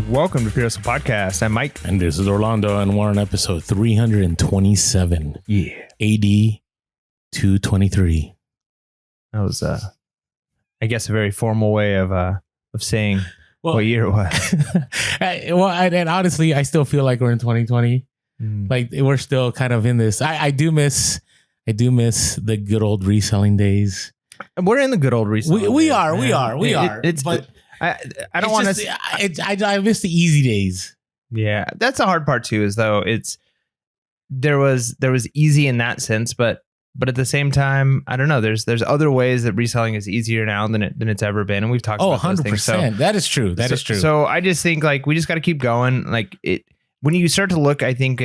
and welcome to PHP Podcast. I'm Mike. And this is Orlando, and we're on episode 327. Yeah. AD 223. That was, I guess, a very formal way of saying what year it was. And honestly, I still feel like we're in 2020. Like we're still kind of in this. I do miss the good old reselling days. We're in the good old reselling. We are. But I don't want to. I miss the easy days. Yeah, that's the hard part too. Is though there was easy in that sense, but at the same time, I don't know. There's other ways that reselling is easier now than it's ever been, and we've talked about 100%. Things. So, that is true. That is true. So I just think like we just got to keep going. Like it when you start to look, I think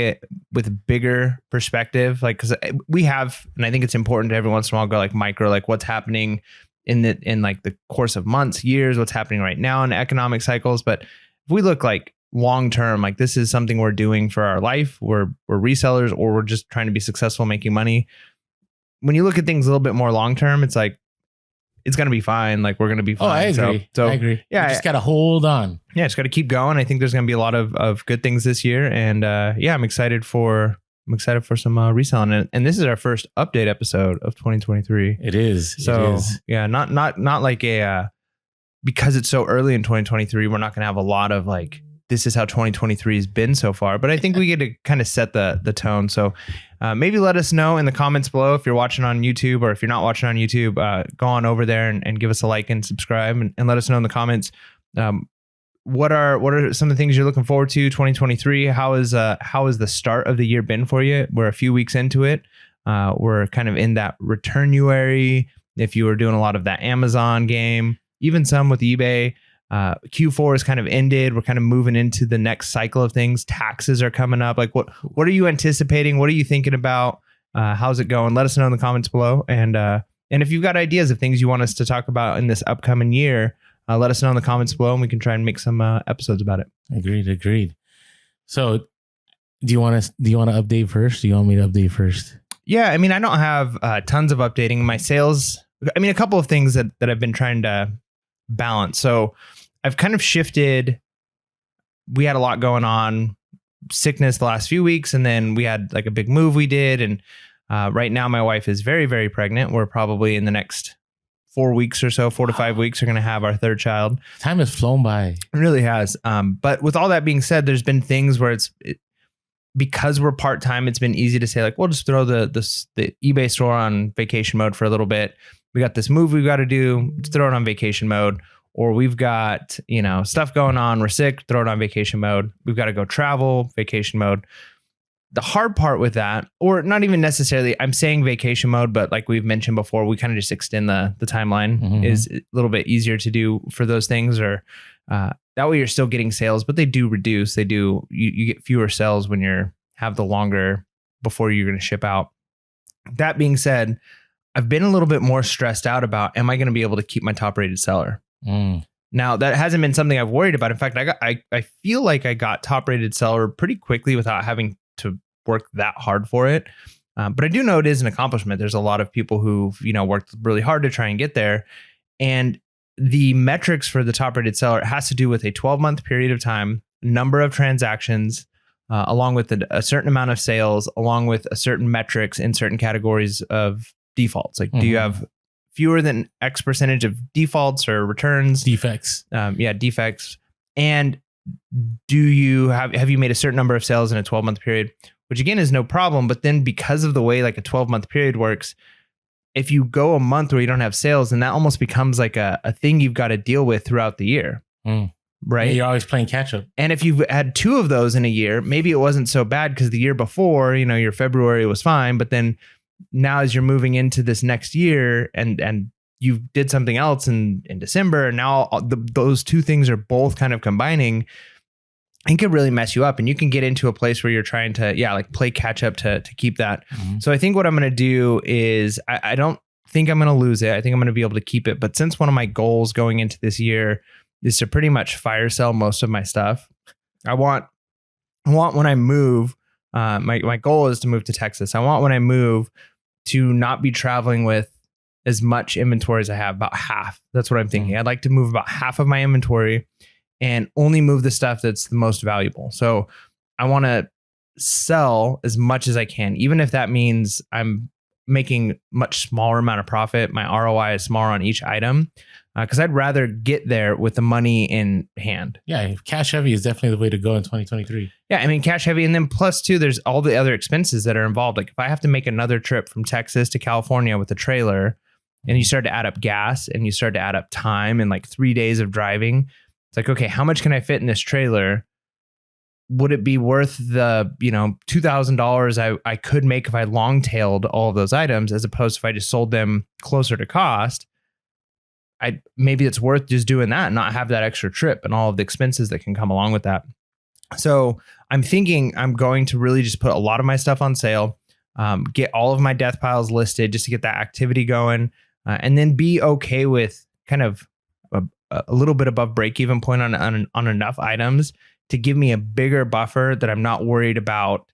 with bigger perspective, like because we have, and I think it's important to every once in a while go like micro, like what's happening in like the course of months, years, what's happening right now in economic cycles. But if we look like long term, like this is something we're doing for our life. We're resellers, or we're just trying to be successful making money. When you look at things a little bit more long term, it's like it's gonna be fine. Like we're gonna be fine. Oh, I agree. So I agree. Yeah, you just gotta hold on. Yeah, just gotta keep going. I think there's gonna be a lot of good things this year, and I'm excited for some reselling, and this is our first update episode of 2023. It is. So yeah, not like a because it's so early in 2023, we're not gonna have a lot of like this is how 2023 has been so far. But I think we get to kind of set the tone. So maybe let us know in the comments below if you're watching on YouTube, or if you're not watching on YouTube, go on over there and give us a like and subscribe, and let us know in the comments. What are some of the things you're looking forward to 2023? How is the start of the year been for you? We're a few weeks into it. We're kind of in that returnuary. If you were doing a lot of that Amazon game, even some with eBay, Q4 is kind of ended. We're kind of moving into the next cycle of things. Taxes are coming up. Like what are you anticipating? What are you thinking about? How's it going? Let us know in the comments below. And if you've got ideas of things you want us to talk about in this upcoming year, let us know in the comments below, and we can try and make some episodes about it. Agreed. So do you want to update first? Do you want me to update first? Yeah. I mean, I don't have tons of updating my sales. I mean, a couple of things that I've been trying to balance. So I've kind of shifted. We had a lot going on, sickness the last few weeks, and then we had like a big move we did. And right now my wife is very, very pregnant. We're probably in the next 4 weeks or so, 4 to 5 weeks, are going to have our third child. Time has flown by. It really has. But with all that being said, there's been things where because we're part-time, it's been easy to say like, we'll just throw the eBay store on vacation mode for a little bit. We got this move we've got to do, just throw it on vacation mode. Or we've got, stuff going on. We're sick, throw it on vacation mode. We've got to go travel, vacation mode. The hard part with that, or not even necessarily, I'm saying vacation mode, but like we've mentioned before, we kind of just extend the timeline is a little bit easier to do for those things, or that way you're still getting sales, but they do reduce. You get fewer sales when you have the longer before you're going to ship out. That being said, I've been a little bit more stressed out about, am I going to be able to keep my top rated seller? Now that hasn't been something I've worried about. In fact, I feel like I got top rated seller pretty quickly without having to work that hard for it. But I do know it is an accomplishment. There's a lot of people who've, worked really hard to try and get there. And the metrics for the top rated seller has to do with a 12-month period of time, number of transactions, along with a certain amount of sales, along with a certain metrics in certain categories of defaults. Like, do you have fewer than X percentage of defaults or returns? Defects. Defects. And do you have you made a certain number of sales in a 12-month period? Which again is no problem, but then because of the way like a 12-month period works, if you go a month where you don't have sales, then that almost becomes like a thing you've got to deal with throughout the year. Right? Yeah, you're always playing catch up. And if you've had 2 of those in a year, maybe it wasn't so bad because the year before, your February was fine, but then now as you're moving into this next year and you did something else in December, and now those 2 things are both kind of combining, it could really mess you up, and you can get into a place where you're trying to, play catch up to keep that. So I think what I'm going to do is I don't think I'm going to lose it. I think I'm going to be able to keep it. But since one of my goals going into this year is to pretty much fire sell most of my stuff, I want when I move, my goal is to move to Texas. I want when I move to not be traveling with as much inventory as I have, about half. That's what I'm thinking. I'd like to move about half of my inventory and only move the stuff that's the most valuable. So I want to sell as much as I can, even if that means I'm making much smaller amount of profit. My ROI is smaller on each item because I'd rather get there with the money in hand. Yeah, cash heavy is definitely the way to go in 2023. Yeah, I mean, cash heavy. And then plus two, there's all the other expenses that are involved. Like if I have to make another trip from Texas to California with a trailer and you start to add up gas and you start to add up time and like 3 days of driving, it's like, okay, how much can I fit in this trailer? Would it be worth the, $2,000 I could make if I long tailed all of those items as opposed to if I just sold them closer to cost? Maybe it's worth just doing that and not have that extra trip and all of the expenses that can come along with that. So I'm thinking I'm going to really just put a lot of my stuff on sale, get all of my death piles listed just to get that activity going, and then be okay with kind of a little bit above break even point on enough items to give me a bigger buffer that I'm not worried about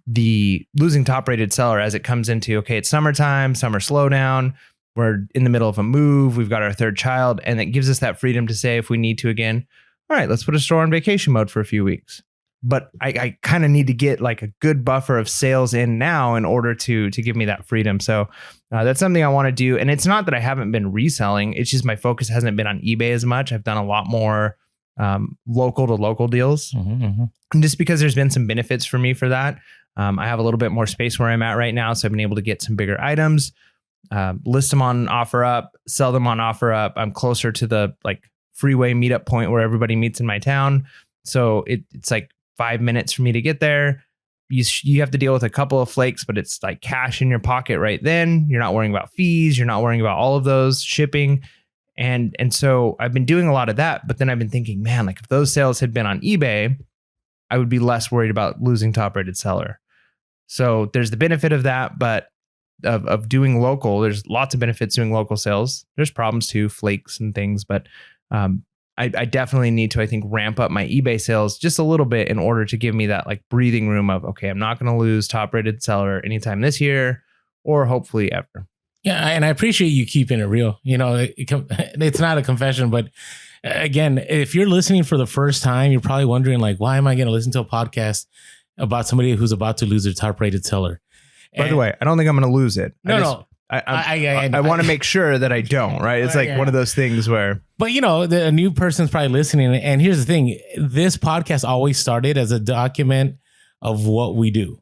the losing top rated seller as it comes into, okay, it's summertime, summer slowdown. We're in the middle of a move. We've got our third child, and it gives us that freedom to say if we need to again, all right, let's put a store on vacation mode for a few weeks. But I kind of need to get like a good buffer of sales in now in order to give me that freedom. So that's something I want to do. And it's not that I haven't been reselling. It's just my focus hasn't been on eBay as much. I've done a lot more local to local deals. And just because there's been some benefits for me for that. I have a little bit more space where I'm at right now. So I've been able to get some bigger items. List them on OfferUp, sell them on OfferUp. I'm closer to the like freeway meetup point where everybody meets in my town. So it's like 5 minutes for me to get there. You have to deal with a couple of flakes, but it's like cash in your pocket right then. You're not worrying about fees. You're not worrying about all of those shipping. And so I've been doing a lot of that, but then I've been thinking, man, like if those sales had been on eBay, I would be less worried about losing top rated seller. So there's the benefit of that, but of doing local, there's lots of benefits doing local sales. There's problems too, flakes and things, but I definitely need to, I think, ramp up my eBay sales just a little bit in order to give me that like breathing room of, okay, I'm not going to lose top rated seller anytime this year or hopefully ever. Yeah. And I appreciate you keeping it real. It's not a confession, but again, if you're listening for the first time, you're probably wondering like, why am I going to listen to a podcast about somebody who's about to lose their top rated seller? By the way, I don't think I'm going to lose it. No. I want to make sure that I don't, right? It's like one of those things where... But, a new person's probably listening. And here's the thing. This podcast always started as a document of what we do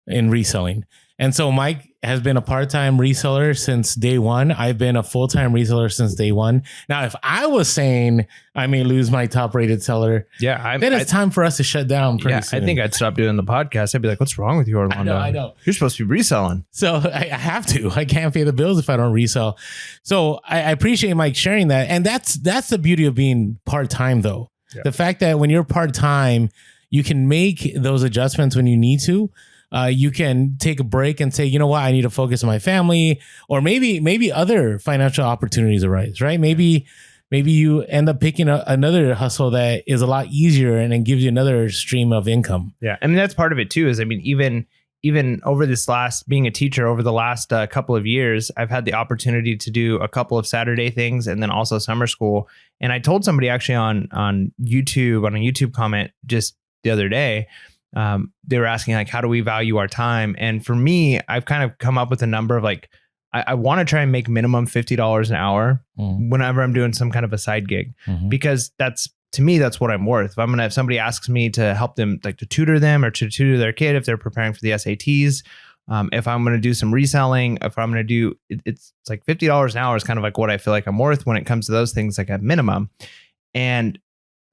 in reselling. And so Mike has been a part-time reseller since day one. I've been a full-time reseller since day one. Now, if I was saying I may lose my top-rated seller, then it's time for us to shut down pretty soon. I think I'd stop doing the podcast. I'd be like, what's wrong with you, Orlando? I know. You're supposed to be reselling. So I have to. I can't pay the bills if I don't resell. So I appreciate Mike sharing that. And that's the beauty of being part-time, though. Yeah. The fact that when you're part-time, you can make those adjustments when you need to. You can take a break and say, you know what, I need to focus on my family, or maybe other financial opportunities arise, right? Maybe you end up picking another hustle that is a lot easier and then gives you another stream of income. Yeah. I mean, that's part of it too, is I mean, even over being a teacher over the last couple of years, I've had the opportunity to do a couple of Saturday things and then also summer school. And I told somebody actually on YouTube, on a YouTube comment just the other day, they were asking like, how do we value our time? And for me, I've kind of come up with a number of like, I want to try and make minimum $50 an hour whenever I'm doing some kind of a side gig, because to me, that's what I'm worth. If somebody asks me to help them, like to tutor them or to tutor their kid, if they're preparing for the SATs, if I'm going to do some reselling, if I'm going to do, it's like $50 an hour is kind of like what I feel like I'm worth when it comes to those things, like at minimum. And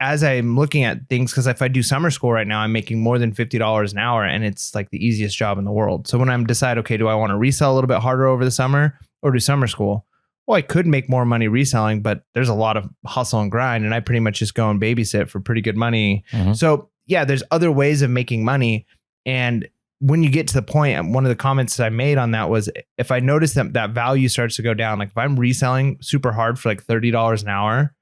as I'm looking at things, because if I do summer school right now, I'm making more than $50 an hour and it's like the easiest job in the world. So when I'm decide, okay, do I want to resell a little bit harder over the summer or do summer school? Well, I could make more money reselling, but there's a lot of hustle and grind and I pretty much just go and babysit for pretty good money. So yeah, there's other ways of making money. And when you get to the point, one of the comments that I made on that was, if I notice that value starts to go down, like if I'm reselling super hard for like $30 an hour,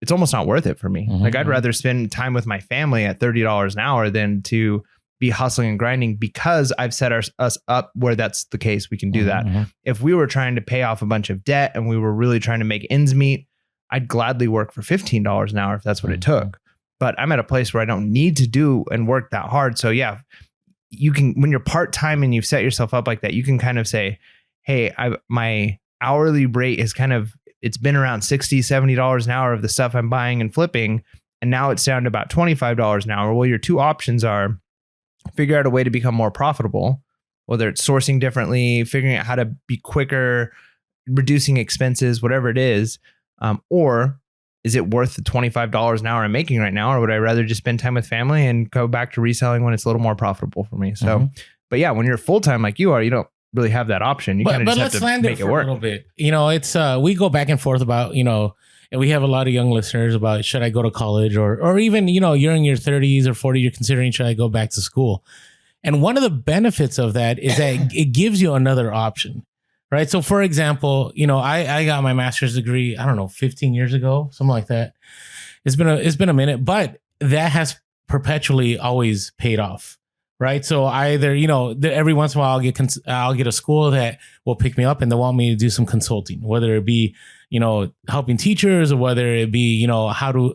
it's almost not worth it for me. Like I'd rather spend time with my family at $30 an hour than to be hustling and grinding, because I've set us up where that's the case. We can do that. If we were trying to pay off a bunch of debt and we were really trying to make ends meet, I'd gladly work for $15 an hour if that's what it took. But I'm at a place where I don't need to do and work that hard. So yeah, you can, when you're part-time and you've set yourself up like that, you can kind of say, hey, my hourly rate is it's been around $60, $70 an hour of the stuff I'm buying and flipping. And now it's down to about $25 an hour. Well, your two options are figure out a way to become more profitable, whether it's sourcing differently, figuring out how to be quicker, reducing expenses, whatever it is. Or is it worth the $25 an hour I'm making right now? Or would I rather just spend time with family and go back to reselling when it's a little more profitable for me? So, but yeah, when you're full-time like you are, you don't really have that option. You kind of just have to make it work. A little bit. It's we go back and forth about, and we have a lot of young listeners about, should I go to college or even, you're in your 30s or 40s, you're considering, should I go back to school? And one of the benefits of that is that it gives you another option, right? So for example, I got my master's degree, I don't know, 15 years ago, something like that. It's been a minute, but that has perpetually always paid off. Right. So either, every once in a while I'll get a school that will pick me up and they want me to do some consulting, whether it be, helping teachers or whether it be, how to,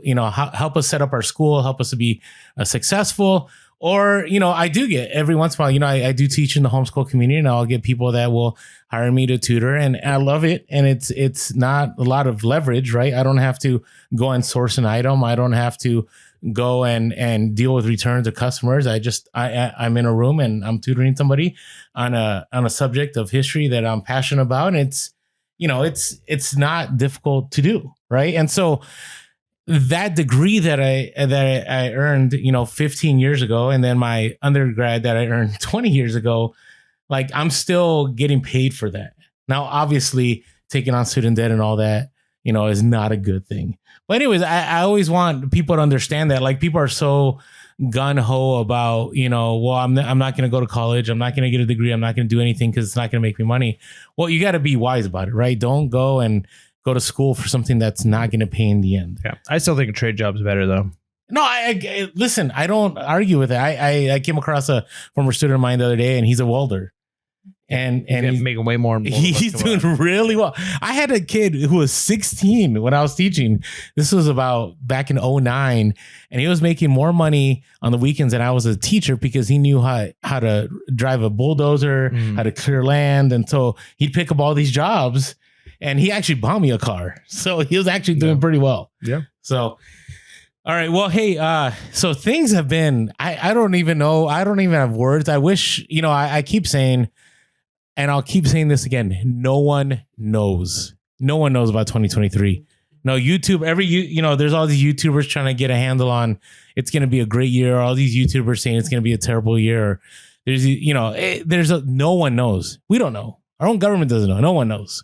help us set up our school, help us to be successful. Or, I do get every once in a while, I do teach in the homeschool community and I'll get people that will hire me to tutor and I love it. And it's not a lot of leverage, right? I don't have to go and source an item. I don't have to go and deal with returns of customers. I'm in a room and I'm tutoring somebody on a subject of history that I'm passionate about. And it's not difficult to do. Right. And so that degree that I earned, 15 years ago, and then my undergrad that I earned 20 years ago, like I'm still getting paid for that. Now, obviously taking on student debt and all that, is not a good thing. But anyways, I always want people to understand that, like, people are so gun ho about, well, I'm not going to go to college. I'm not going to get a degree. I'm not going to do anything because it's not going to make me money. Well, you got to be wise about it, right? Don't go to school for something that's not going to pay in the end. Yeah. I still think a trade job's better though. No, I listen, I don't argue with it. I came across a former student of mine the other day and he's a welder. And he's making way more. He's doing really well. I had a kid who was 16 when I was teaching. This was about back in 2009, and he was making more money on the weekends than I was a teacher because he knew how to drive a bulldozer, how to clear land, and so he'd pick up all these jobs. And he actually bought me a car, so he was actually doing pretty well. Yeah. So. All right. Well, hey, so things have been. I don't even know. I don't even have words. I wish I keep saying. And I'll keep saying this again. No one knows. No one knows about 2023. No, YouTube, there's all these YouTubers trying to get a handle on it's going to be a great year. All these YouTubers saying it's going to be a terrible year. No one knows. We don't know. Our own government doesn't know. No one knows.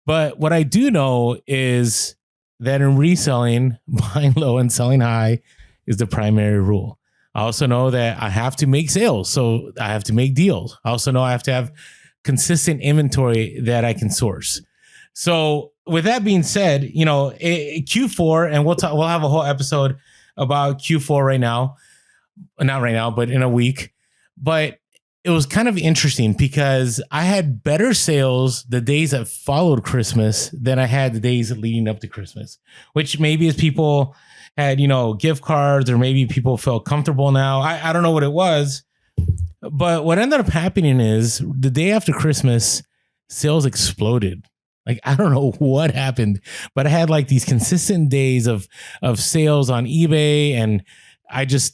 But what I do know is that in reselling, buying low and selling high is the primary rule. I also know that I have to make sales, so I have to make deals. I also know I have to have consistent inventory that I can source. So with that being said, Q4, and we'll have a whole episode about Q4 right now. Not right now, but in a week. But it was kind of interesting because I had better sales the days that followed Christmas than I had the days leading up to Christmas, which maybe is people had, gift cards, or maybe people felt comfortable now. I don't know what it was, but what ended up happening is the day after Christmas, sales exploded. Like, I don't know what happened, but I had like these consistent days of sales on eBay, and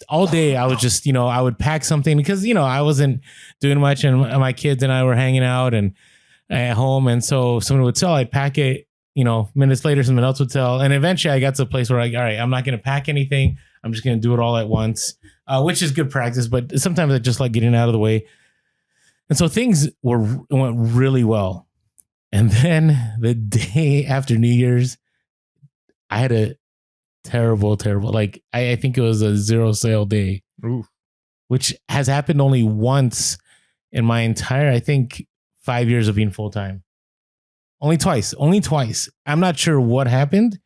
all day I was just, I would pack something because, I wasn't doing much and my kids and I were hanging out and at home. And so someone would sell, I'd pack it, minutes later, someone else would sell. And eventually I got to a place where all right, I'm not going to pack anything. I'm just going to do it all at once, which is good practice. But sometimes I just like getting out of the way. And so things went really well. And then the day after New Year's, I had a terrible, like I think it was a 0 sale day. Oof. Which has happened only once in my entire, I think, 5 years of being full-time. Only twice. I'm not sure what happened.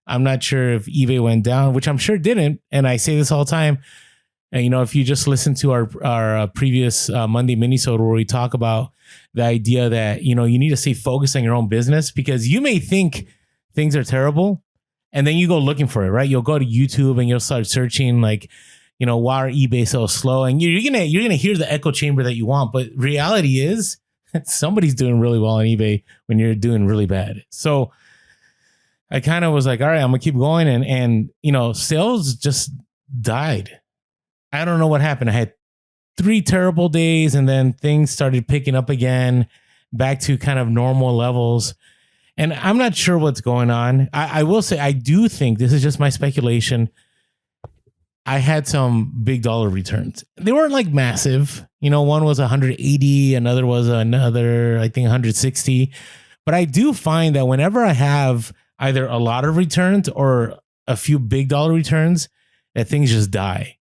I'm not sure if eBay went down, which I'm sure didn't. And I say this all the time. And, if you just listen to our previous Monday minisode where we talk about the idea that, you need to stay focused on your own business, because you may think things are terrible. And then you go looking for it, right? You'll go to YouTube and you'll start searching like, why are eBay so slow? And you're gonna hear the echo chamber that you want, but reality is somebody's doing really well on eBay when you're doing really bad. So I kind of was like, all right, I'm gonna keep going, and sales just died. I don't know what happened. I had 3 terrible days, and then things started picking up again, back to kind of normal levels. And I'm not sure what's going on. I will say, I do think, this is just my speculation, I had some big dollar returns. They weren't like massive. One was 180, another was I think 160. But I do find that whenever I have either a lot of returns or a few big dollar returns, that things just die.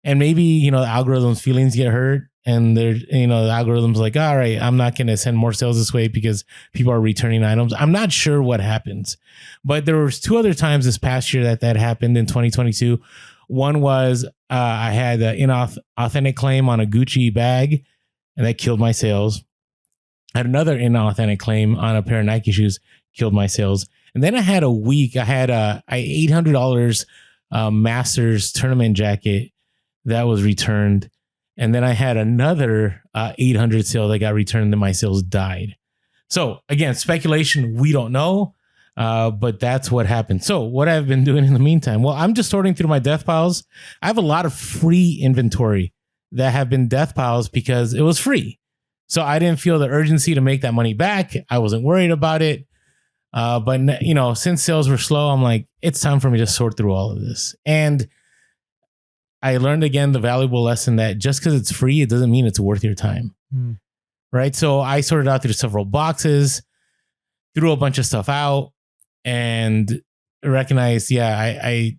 And maybe, the algorithm's feelings get hurt, and they're, the algorithm's like, all right, I'm not going to send more sales this way because people are returning items. I'm not sure what happens, but there was 2 other times this past year that happened in 2022. One was I had an inauthentic claim on a Gucci bag, and that killed my sales. I had another inauthentic claim on a pair of Nike shoes, killed my sales. And then I had a week, I had a $800 Masters tournament jacket that was returned. And then I had another 800 sale that got returned, and my sales died. So again, speculation, we don't know, but that's what happened. So what I've been doing in the meantime, well, I'm just sorting through my death piles. I have a lot of free inventory that have been death piles because it was free. So I didn't feel the urgency to make that money back. I wasn't worried about it. But since sales were slow, I'm like, it's time for me to sort through all of this. And I learned again the valuable lesson that just because it's free, it doesn't mean it's worth your time. Right. So I sorted out through several boxes, threw a bunch of stuff out, and recognized, I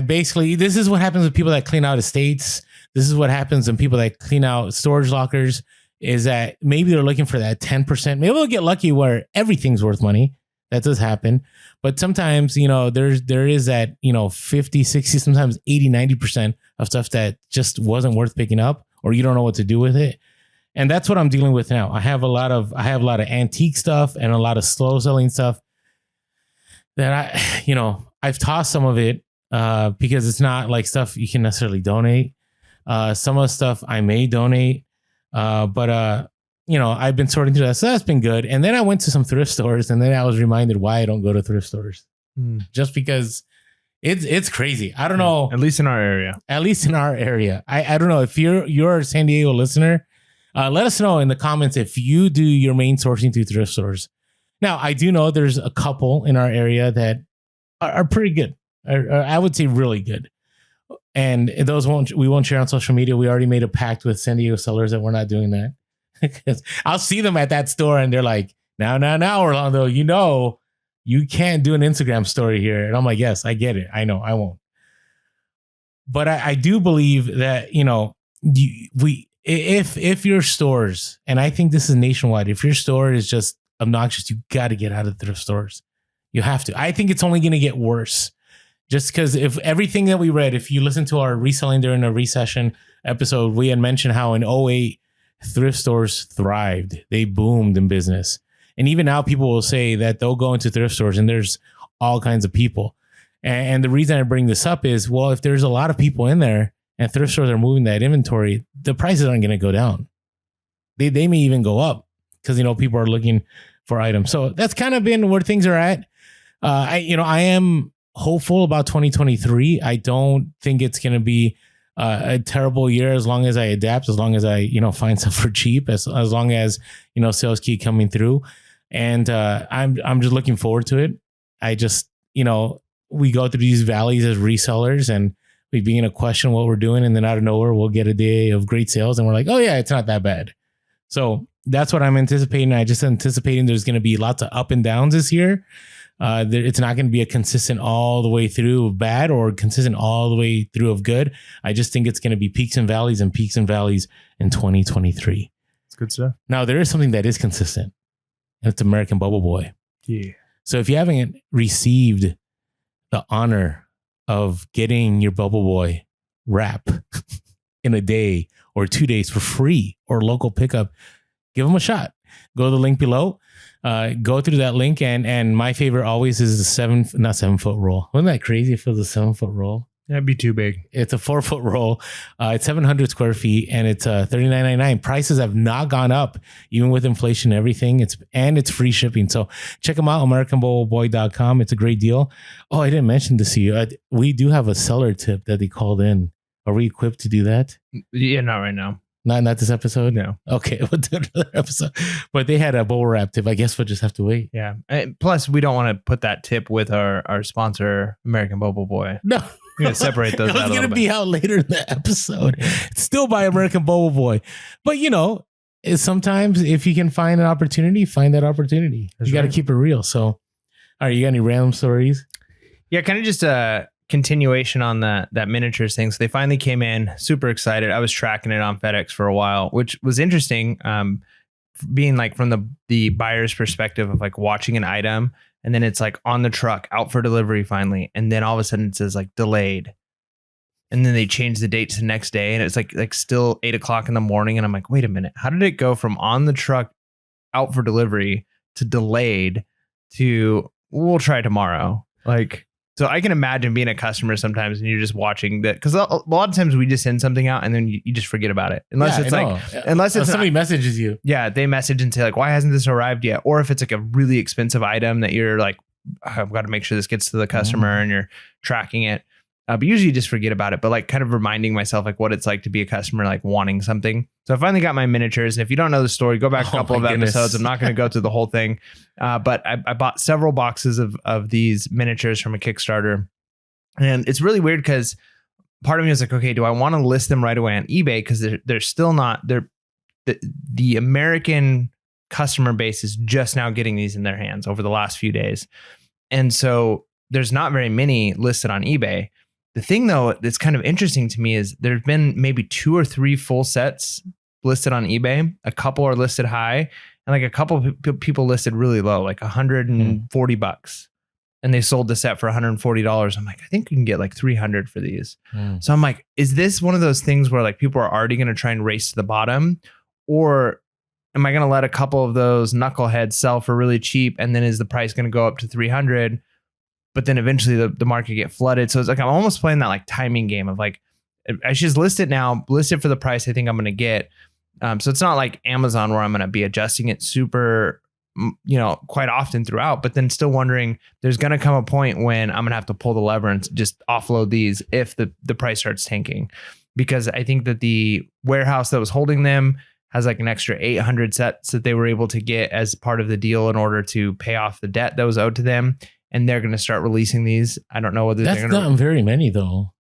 basically, this is what happens with people that clean out estates. This is what happens when people that clean out storage lockers, is that maybe they're looking for that 10%. Maybe they'll get lucky where everything's worth money. That does happen. But sometimes, there is that, 50, 60, sometimes 80, 90% of stuff that just wasn't worth picking up, or you don't know what to do with it. And that's what I'm dealing with now. I have a lot of antique stuff and a lot of slow selling stuff that I've tossed some of it because it's not like stuff you can necessarily donate. Some of the stuff I may donate, but I've been sorting through that. So that's been good. And then I went to some thrift stores, and then I was reminded why I don't go to thrift stores. Just because it's crazy. I don't know. At least in our area. I don't know if you're a San Diego listener. Let us know in the comments if you do your main sourcing through thrift stores. Now, I do know there's a couple in our area that are pretty good. I would say really good. And those we won't share on social media. We already made a pact with San Diego sellers that we're not doing that. Because I'll see them at that store and they're like, now, Orlando, you can't do an Instagram story here. And I'm like, yes, I get it. I know I won't. But I do believe that, if your stores, and I think this is nationwide, if your store is just obnoxious, you got to get out of thrift stores. You have to. I think it's only going to get worse. Just because if everything that we read, if you listen to our reselling during a recession episode, we had mentioned how in 2008, thrift stores thrived. They boomed in business. And even now people will say that they'll go into thrift stores and there's all kinds of people. And the reason I bring this up is, well, if there's a lot of people in there and thrift stores are moving that inventory, the prices aren't going to go down. They may even go up because, people are looking for items. So that's kind of been where things are at. I am hopeful about 2023. I don't think it's going to be a terrible year as long as I adapt, as long as I, find stuff for cheap, as long as, sales keep coming through. And I'm just looking forward to it. I just, we go through these valleys as resellers and we begin to question what we're doing. And then out of nowhere, we'll get a day of great sales and we're like, oh yeah, it's not that bad. So that's what I'm anticipating. I just anticipating there's going to be lots of up and downs this year. It's not going to be a consistent all the way through of bad or consistent all the way through of good. I just think it's going to be peaks and valleys in 2023. It's good stuff. Now, there is something that is consistent, and it's American Bubble Boy. Yeah. So if you haven't received the honor of getting your Bubble Boy wrap in a day or 2 days for free or local pickup, give them a shot. Go to the link below. go through that link. And my favorite always is the not 7 foot roll. Wasn't that crazy if it was a 7 foot roll? That'd be too big. It's a 4 foot roll. It's 700 square feet and it's $39.99. Prices have not gone up even with inflation and everything. It's free shipping. So check them out, AmericanBoloBoy.com. It's a great deal. Oh, I didn't mention this to you. We do have a seller tip that they called in. Are we equipped to do that? Yeah, not right now. Not this episode? No. Okay, we'll do another episode. But they had a bubble wrap tip. I guess we'll just have to wait. Yeah. Plus, we don't want to put that tip with our sponsor, American Bubble Boy. No. We're going to separate those out a little bit. It's going to be out later in the episode. It's still by American Bubble Boy. But, sometimes if you can find an opportunity, find that opportunity. That's you got to right. keep it real. So, all right, you got any random stories? Yeah, kind of just a continuation on that miniatures thing. So they finally came in, super excited. I was tracking it on FedEx for a while, which was interesting. Being like from the buyer's perspective of like watching an item and then it's like on the truck out for delivery finally. And then all of a sudden it says like delayed. And then they change the date to the next day. And it's like still 8 o'clock in the morning. And I'm like, wait a minute, how did it go from on the truck out for delivery to delayed to we'll try tomorrow? Like, so I can imagine being a customer sometimes and you're just watching that, because a lot of times we just send something out and then you just forget about it. Unless Somebody messages you. Yeah, they message and say like, why hasn't this arrived yet? Or if it's like a really expensive item that you're like, I've got to make sure this gets to the customer and you're tracking it. But usually you just forget about it. But like kind of reminding myself like what it's like to be a customer, like wanting something. So I finally got my miniatures. And if you don't know the story, go back a couple of episodes. I'm not going to go through the whole thing. But I bought several boxes of these miniatures from a Kickstarter. And it's really weird because part of me was like, okay, do I want to list them right away on eBay? Because they're still not, the American customer base is just now getting these in their hands over the last few days. And so there's not very many listed on eBay. The thing, though, that's kind of interesting to me is there's been maybe 2 or 3 full sets listed on eBay. A couple are listed high, and like a couple of people listed really low, like $140. And they sold the set for $140. I'm like, I think we can get like $300 for these. So I'm like, is this one of those things where like people are already going to try and race to the bottom? Or am I going to let a couple of those knuckleheads sell for really cheap? And then is the price going to go up to $300? But then eventually the market get flooded. So it's like I'm almost playing that like timing game of like, I should just list it now, list it for the price I think I'm going to get. So it's not like Amazon where I'm going to be adjusting it super, quite often throughout, but then still wondering there's going to come a point when I'm going to have to pull the lever and just offload these if the price starts tanking. Because I think that the warehouse that was holding them has like an extra 800 sets that they were able to get as part of the deal in order to pay off the debt that was owed to them. And they're going to start releasing these. I don't know whether that's they're going to. Not very many, though.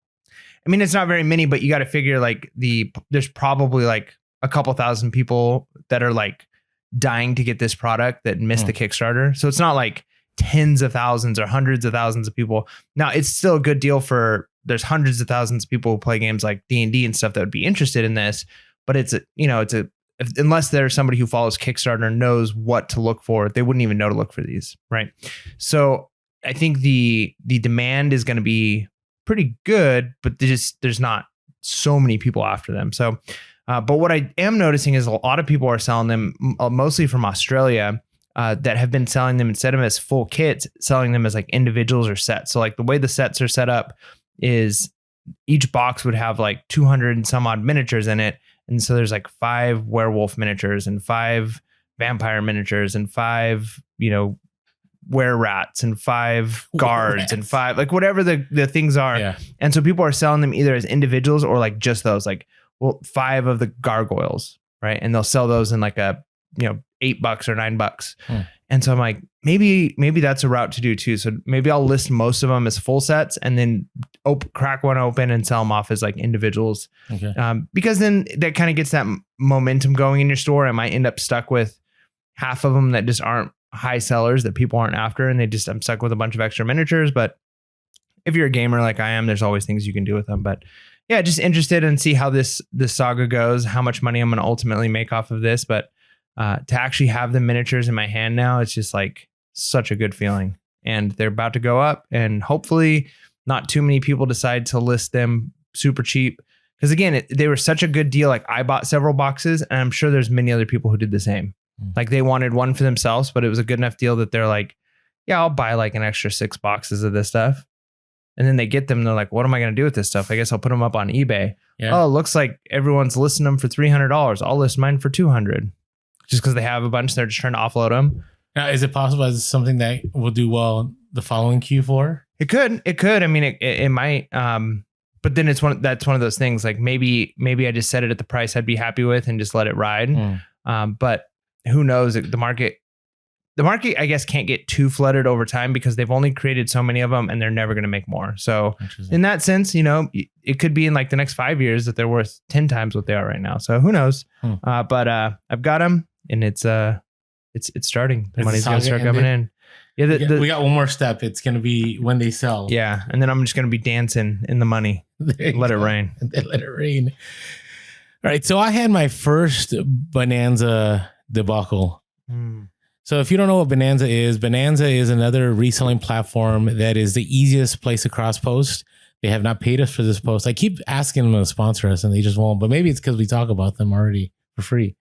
I mean, it's not very many, but you got to figure like there's probably like a couple thousand people that are like dying to get this product that missed the Kickstarter. So it's not like tens of thousands or hundreds of thousands of people. Now, it's still a good deal for there's hundreds of thousands of people who play games like D&D and stuff that would be interested in this. But unless there's somebody who follows Kickstarter and knows what to look for, they wouldn't even know to look for these. Right. So I think the demand is going to be pretty good, but there's not so many people after them. So, but what I am noticing is a lot of people are selling them mostly from Australia that have been selling them instead of as full kits, selling them as like individuals or sets. So like the way the sets are set up is each box would have like 200 and some odd miniatures in it. And so there's like 5 werewolf miniatures and 5 vampire miniatures and 5, were rats and 5 guards and 5 like whatever the things are. Yeah. And so people are selling them either as individuals or like just those 5 of the gargoyles, right? And they'll sell those in like a $8 or $9. And so I'm like, maybe that's a route to do too. So maybe I'll list most of them as full sets and then crack one open and sell them off as like individuals. Okay. Because then that kind of gets that momentum going in your store. I might end up stuck with half of them that just aren't high sellers that people aren't after, and I'm stuck with a bunch of extra miniatures. But if you're a gamer like I am, there's always things you can do with them. But yeah, just interested in see how this saga goes, how much money I'm going to ultimately make off of this. But to actually have the miniatures in my hand now, it's just like such a good feeling. And they're about to go up, and hopefully not too many people decide to list them super cheap. Because again, they were such a good deal. Like I bought several boxes, and I'm sure there's many other people who did the same. Like they wanted one for themselves, but it was a good enough deal that they're like, yeah, I'll buy like an extra 6 boxes of this stuff. And then they get them. And they're like, what am I going to do with this stuff? I guess I'll put them up on eBay. Yeah. Oh, it looks like everyone's listing them for $300. I'll list mine for $200 just because they have a bunch. They're just trying to offload them. Now, is it possible as something that will do well the following Q4? It could. I mean, it might. But then that's one of those things like maybe I just set it at the price I'd be happy with and just let it ride. But who knows? The market, I guess, can't get too flooded over time because they've only created so many of them and they're never going to make more. So in that sense, it could be in like the next 5 years that they're worth 10 times what they are right now. So who knows? But I've got them and it's starting. The money's going to start coming in. Yeah, we got one more step. It's going to be when they sell. Yeah, and then I'm just going to be dancing in the money. Let it rain. Let it rain. All right, so I had my first Bonanza debacle. So if you don't know what Bonanza is another reselling platform that is the easiest place to cross post. They have not paid us for this post. I keep asking them to sponsor us and they just won't, but maybe it's because we talk about them already for free.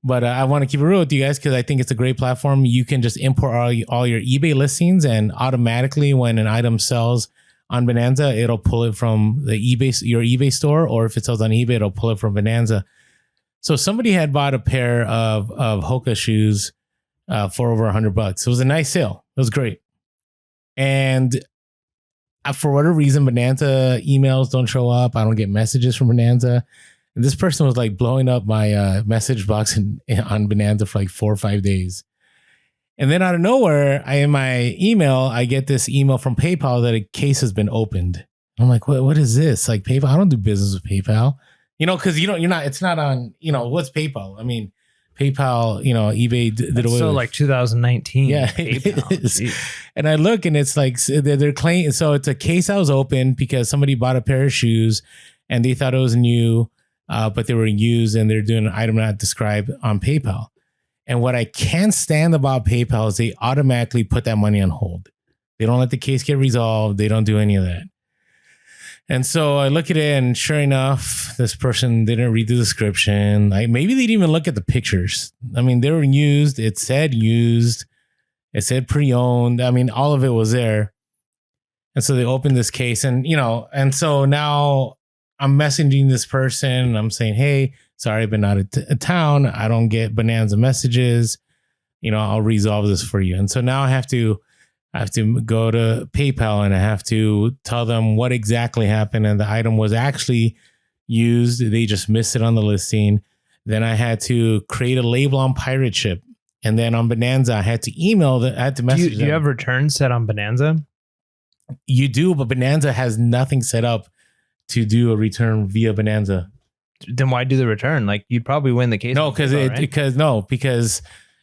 But I want to keep it real with you guys because I think it's a great platform. You can just import all your eBay listings and automatically when an item sells on Bonanza, it'll pull it from your eBay store, or if it sells on eBay, it'll pull it from Bonanza. So somebody had bought a pair of Hoka shoes for over $100. It was a nice sale. It was great. And for whatever reason, Bonanza emails don't show up. I don't get messages from Bonanza. And this person was like blowing up my message box on Bonanza for like 4 or 5 days. And then out of nowhere, in my email, I get this email from PayPal that a case has been opened. I'm like, what is this? Like PayPal? I don't do business with PayPal. Because it's not on, what's PayPal? I mean, PayPal, eBay did away so with. like 2019. Yeah. And I look and it's like they're claiming. So it's a case that was open because somebody bought a pair of shoes and they thought it was new, but they were used and they're doing an item not described on PayPal. And what I can't stand about PayPal is they automatically put that money on hold. They don't let the case get resolved. They don't do any of that. And so I look at it and sure enough, this person didn't read the description. Like maybe they didn't even look at the pictures. I mean, they were used. It said used. It said pre-owned. I mean, all of it was there. And so they opened this case and, and so now I'm messaging this person. I'm saying, hey, sorry, I've been out of town. I don't get Bonanza messages. I'll resolve this for you. And so now I have to go to PayPal and I have to tell them what exactly happened. And the item was actually used. They just missed it on the listing. Then I had to create a label on Pirate Ship. And then on Bonanza, I had to message them. Do you have returns set on Bonanza? You do, but Bonanza has nothing set up to do a return via Bonanza. Then why do the return? Like you'd probably win the case. No, because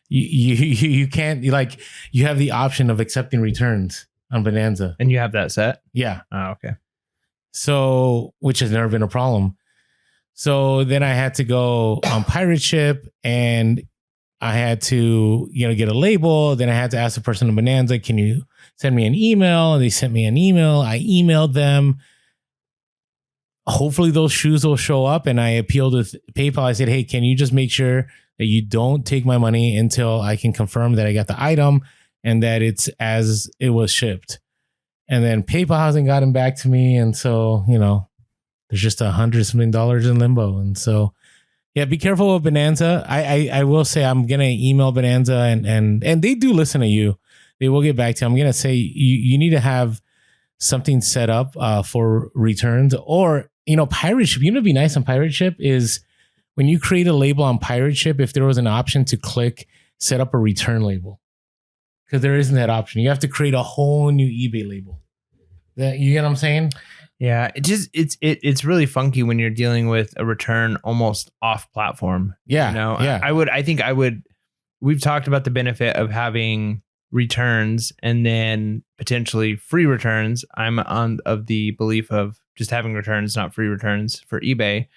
you can't, you have the option of accepting returns on Bonanza. And you have that set? Yeah. Oh, okay. So, which has never been a problem. So then I had to go on Pirate Ship and I had to, get a label. Then I had to ask the person on Bonanza, can you send me an email? And they sent me an email. I emailed them. Hopefully those shoes will show up. And I appealed with PayPal. I said, hey, can you just make sure that you don't take my money until I can confirm that I got the item and that it's as it was shipped. And then PayPal hasn't gotten back to me. And so, there's just $100 something in limbo. And so, yeah, be careful with Bonanza. I will say I'm going to email Bonanza and they do listen to you. They will get back to you. I'm going to say you need to have something set up for returns or, Pirate Ship. It'd be nice on Pirate Ship is when you create a label on Pirate Ship, if there was an option to click, set up a return label. Because there isn't that option. You have to create a whole new eBay label. You get what I'm saying? Yeah, it's really funky when you're dealing with a return almost off platform. Yeah. Yeah. We've talked about the benefit of having returns and then potentially free returns. I'm of the belief of just having returns, not free returns for eBay,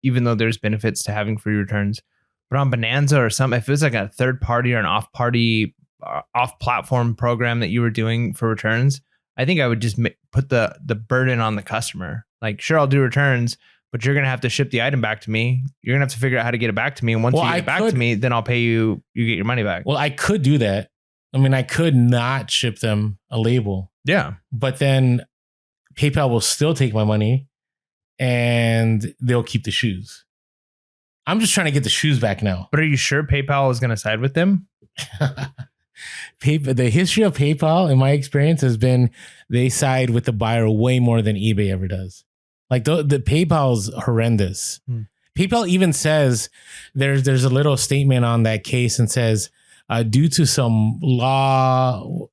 even though there's benefits to having free returns. But on Bonanza or something, if it was like a third party or an off platform program that you were doing for returns, I think I would just put the burden on the customer. Like, sure, I'll do returns, but you're going to have to ship the item back to me. You're going to have to figure out how to get it back to me. And once you get it back to me, then I'll pay you, you get your money back. Well, I could do that. I mean, I could not ship them a label. Yeah. But then PayPal will still take my money and they'll keep the shoes. I'm just trying to get the shoes back now. But are you sure PayPal is going to side with them? The history of PayPal, in my experience, has been they side with the buyer way more than eBay ever does. Like the PayPal's horrendous. PayPal even says there's a little statement on that case and says due to some law,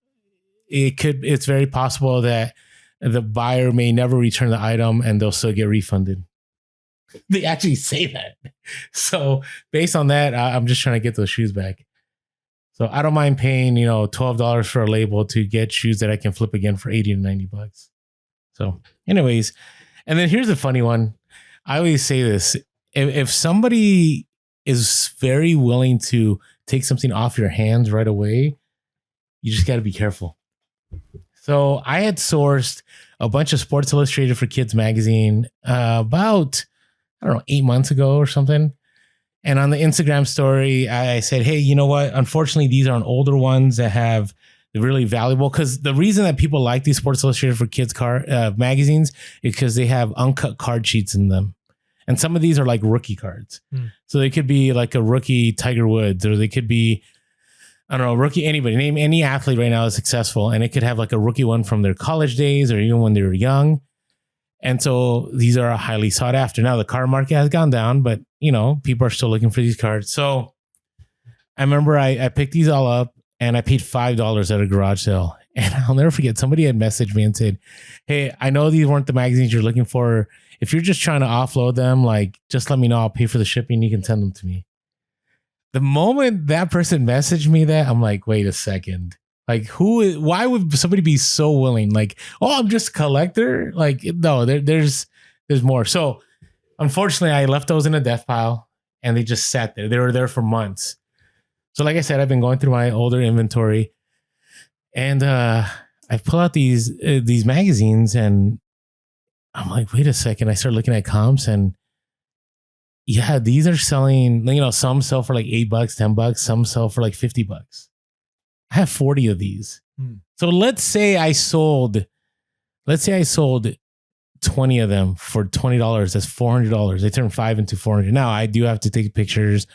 it's very possible that the buyer may never return the item and they'll still get refunded. They actually say that. So based on that, I'm just trying to get those shoes back. So I don't mind paying, $12 for a label to get shoes that I can flip again for $80 to $90. So anyways, and then here's the funny one. I always say this. If somebody is very willing to take something off your hands right away, you just got to be careful. So I had sourced a bunch of Sports Illustrated for Kids magazine about, 8 months ago or something. And on the Instagram story, I said, hey, you know what? Unfortunately, these are older ones that have the really valuable, because the reason that people like these Sports Illustrated for Kids magazines is because they have uncut card sheets in them. And some of these are like rookie cards. So they could be like a rookie Tiger Woods, or they could be, rookie anybody. Name any athlete right now is successful. And it could have like a rookie one from their college days or even when they were young. And so these are highly sought after. Now the card market has gone down, but people are still looking for these cards. So I remember I picked these all up and I paid $5 at a garage sale. And I'll never forget, somebody had messaged me and said, hey, I know these weren't the magazines you're looking for. If you're just trying to offload them, just let me know. I'll pay for the shipping. You can send them to me. The moment that person messaged me that, I'm like, wait a second. Why would somebody be so willing? I'm just a collector. No, there's more. So unfortunately, I left those in a death pile and they just sat there. They were there for months. So like I said, I've been going through my older inventory and I pull out these magazines and I'm like, wait a second. I start looking at comps and yeah, these are selling, some sell for $8, $10, some sell for $50. I have 40 of these. So let's say I sold 20 of them for $20. That's $400. They turn 5 into 400. Now I do have to take pictures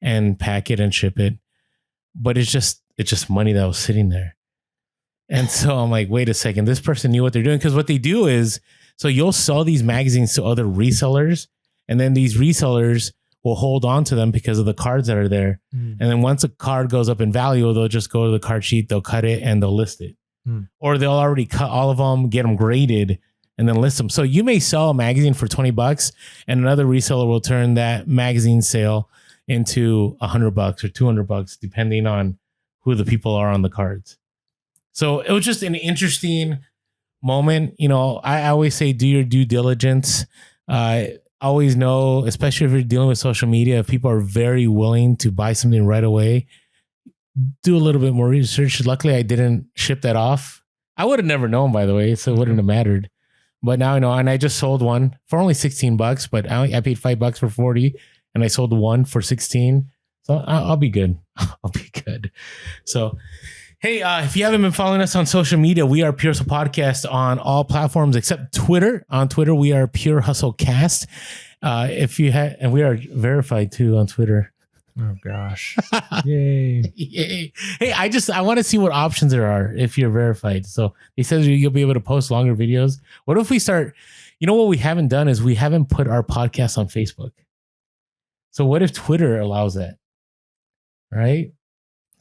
and pack it and ship it, but it's just money that was sitting there. And so I'm like, wait a second, this person knew what they're doing. Because what they do is, so you'll sell these magazines to other resellers, and then these resellers will hold on to them because of the cards that are there. And then once a card goes up in value, they'll just go to the card sheet, they'll cut it and they'll list it. Or they'll already cut all of them, get them graded and then list them. So you may sell a magazine for $20 and another reseller will turn that magazine sale into $100 or $200, depending on who the people are on the cards. So it was just an interesting moment. I always say, do your due diligence. Always know, especially if you're dealing with social media, if people are very willing to buy something right away, do a little bit more research. Luckily, I didn't ship that off. I would have never known, by the way, so it wouldn't have mattered. But now I know, and I just sold one for only $16, but I paid $5 for 40, and I sold one for 16. So I'll be good. I'll be good. So, hey, if you haven't been following us on social media, we are Pure Hustle Podcast on all platforms except Twitter. On Twitter, we are Pure Hustle Cast. And we are verified too on Twitter. Oh gosh. Yay. Yay. Hey, I want to see what options there are if you're verified. So he says you'll be able to post longer videos. What if we start, what we haven't done is we haven't put our podcast on Facebook. So what if Twitter allows that? Right?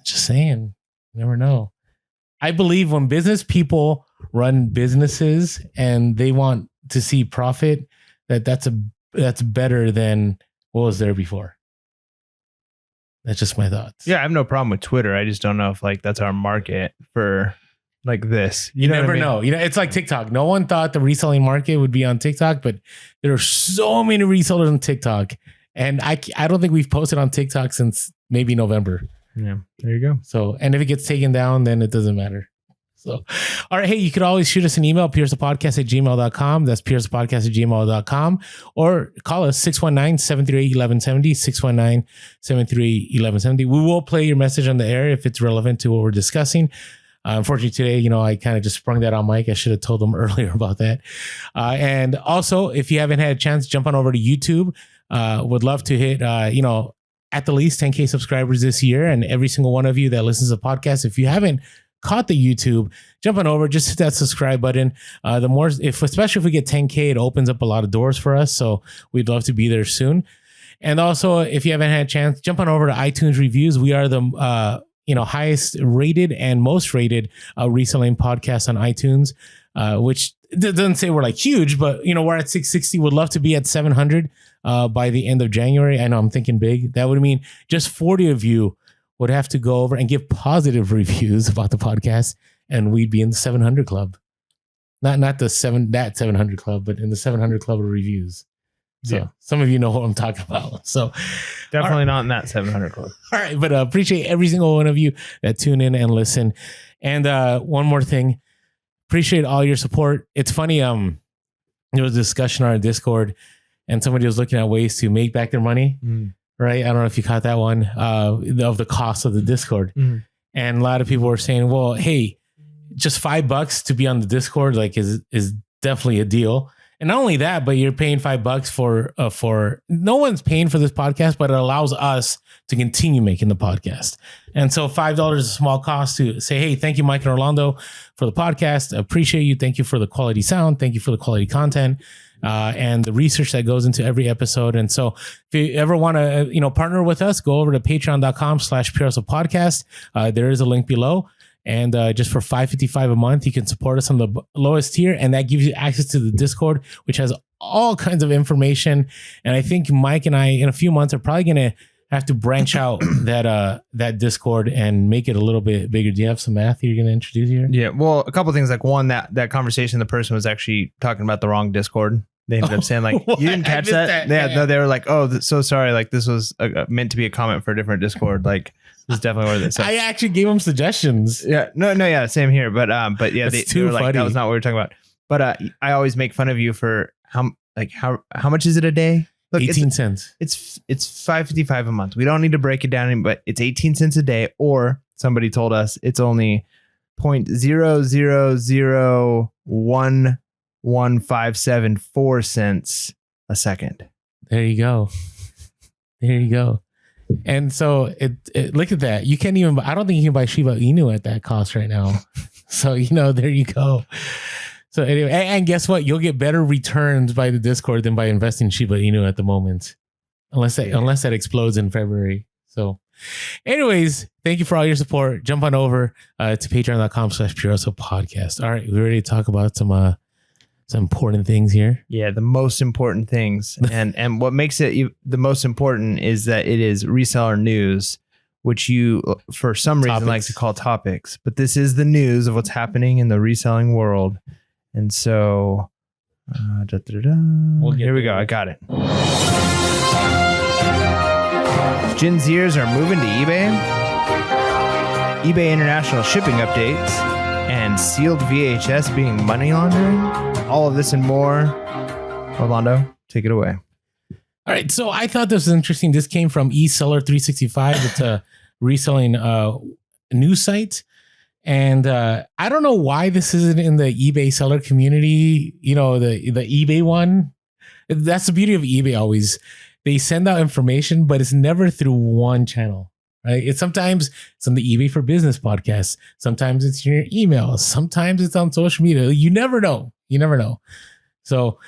Just saying. You never know. I believe when business people run businesses and they want to see profit, that's better than what was there before. That's just my thoughts. Yeah, I have no problem with Twitter. I just don't know if that's our market for this. You never know. It's like TikTok. No one thought the reselling market would be on TikTok, but there are so many resellers on TikTok. And I don't think we've posted on TikTok since maybe November. Yeah, there you go. So, and if it gets taken down, then it doesn't matter. So, all right. Hey, you could always shoot us an email, piercethepodcast@gmail.com. That's piercethepodcast@gmail.com. Or call us 619-738-1170, 619-738-1170. We will play your message on the air if it's relevant to what we're discussing. Unfortunately, today, I kind of just sprung that on Mike. I should have told him earlier about that. And also, if you haven't had a chance, jump on over to YouTube. Would love to hit, at the least 10K subscribers this year. And every single one of you that listens to the podcast, if you haven't caught the YouTube, jump on over, just hit that subscribe button. Especially if we get 10K, it opens up a lot of doors for us. So we'd love to be there soon. And also, if you haven't had a chance, jump on over to iTunes reviews. We are the highest rated and most rated reselling podcast on iTunes, which doesn't say we're like huge, but we're at 660. Would love to be at 700 by the end of January. I know I'm thinking big. That would mean just 40 of you would have to go over and give positive reviews about the podcast, and we'd be in the 700 club. Not the 700 club, but in the 700 club of reviews. So Some of you know what I'm talking about. So definitely not in that 700 club. All right, but appreciate every single one of you that tune in and listen. And one more thing, appreciate all your support. It's funny. There was a discussion on our Discord, and somebody was looking at ways to make back their money. Right? I don't know if you caught that one of the cost of the Discord. And a lot of people were saying, well, hey, just $5 to be on the Discord is definitely a deal. And not only that, but you're paying $5 for no one's paying for this podcast, but it allows us to continue making the podcast. And so $5 is a small cost to say, hey, thank you, Mike and Orlando, for the podcast. I appreciate you. Thank you for the quality sound. Thank you for the quality content and the research that goes into every episode. And so if you ever want to, partner with us, go over to patreon.com/PureHustlePodcast. There is a link below. And just for $5.55 a month, you can support us on the lowest tier. And that gives you access to the Discord, which has all kinds of information. And I think Mike and I, in a few months, are probably going to have to branch out that Discord and make it a little bit bigger. Do you have some math you're going to introduce here? Yeah. Well, a couple of things. Like one, that conversation, the person was actually talking about the wrong Discord. They ended up saying you didn't catch that? No, they were like, so sorry. This was meant to be a comment for a different Discord. This is definitely where they I actually gave them suggestions. Yeah, yeah, same here. But yeah, they were like, that was not what we were talking about. But I always make fun of you for how much is it a day? Look, 18 cents. It's $5.55 a month. We don't need to break it down, but it's 18 cents a day. Or somebody told us it's only 0.0001157 cents a second. There you go. And so it look at that. You can't even, I don't think you can buy Shiba Inu at that cost right now. So, there you go. So anyway, and guess what? You'll get better returns by the Discord than by investing in Shiba Inu at the moment. Unless that explodes in February. So anyways, thank you for all your support. Jump on over to patreon.com/PureHustlePodcast. All right. We're ready to talk about some important things here. Yeah, the most important things. And what makes it the most important is that it is reseller news, which you, for some reason, like to call topics. But this is the news of what's happening in the reselling world. And so, here we go. I got it. Gen Zers are moving to eBay. eBay international shipping updates. And sealed VHS being money laundering. All of this and more. Orlando, take it away. All right. So I thought this was interesting. This came from eSeller365. It's a reselling news site. And I don't know why this isn't in the eBay seller community. The eBay one. That's the beauty of eBay always. They send out information, but it's never through one channel. Right? Sometimes it's on the eBay for Business podcast. Sometimes it's in your email. Sometimes it's on social media. You never know. So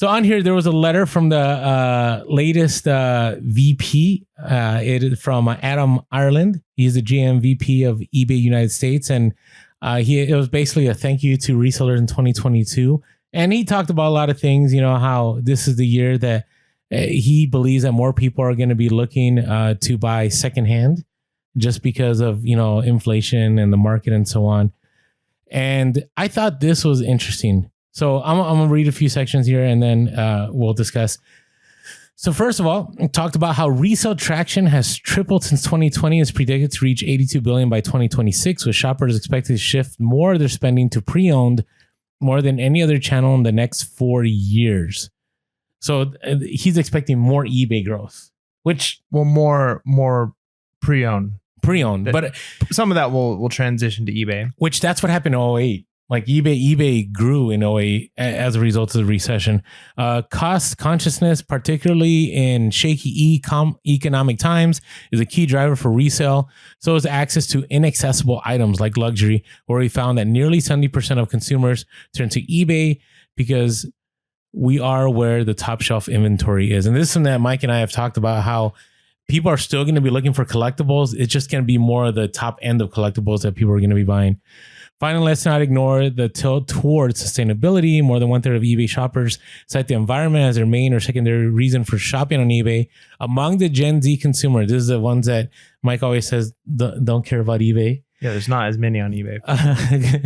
on here, there was a letter from the latest VP. It is from Adam Ireland. He's the GM VP of eBay United States. And it was basically a thank you to resellers in 2022. And he talked about a lot of things, how this is the year that he believes that more people are going to be looking to buy secondhand just because of, inflation and the market and so on. And I thought this was interesting. So I'm going to read a few sections here and then we'll discuss. So first of all, we talked about how resale traction has tripled since 2020. Is predicted to reach $82 billion by 2026, with shoppers expected to shift more of their spending to pre-owned more than any other channel in the next 4 years. So he's expecting more eBay growth, which more pre-owned, but some of that will transition to eBay. Which that's what happened in 2008. Like eBay grew in 2008 as a result of the recession. Cost consciousness, particularly in shaky economic times, is a key driver for resale. So is access to inaccessible items like luxury, where we found that nearly 70% of consumers turn to eBay because we are where the top shelf inventory is. And this is something that Mike and I have talked about, how people are still going to be looking for collectibles. It's just going to be more of the top end of collectibles that people are going to be buying. Finally, let's not ignore the tilt towards sustainability. More than 1/3 of eBay shoppers cite the environment as their main or secondary reason for shopping on eBay. Among the Gen Z consumer, this is the ones that Mike always says don't care about eBay. Yeah, there's not as many on eBay.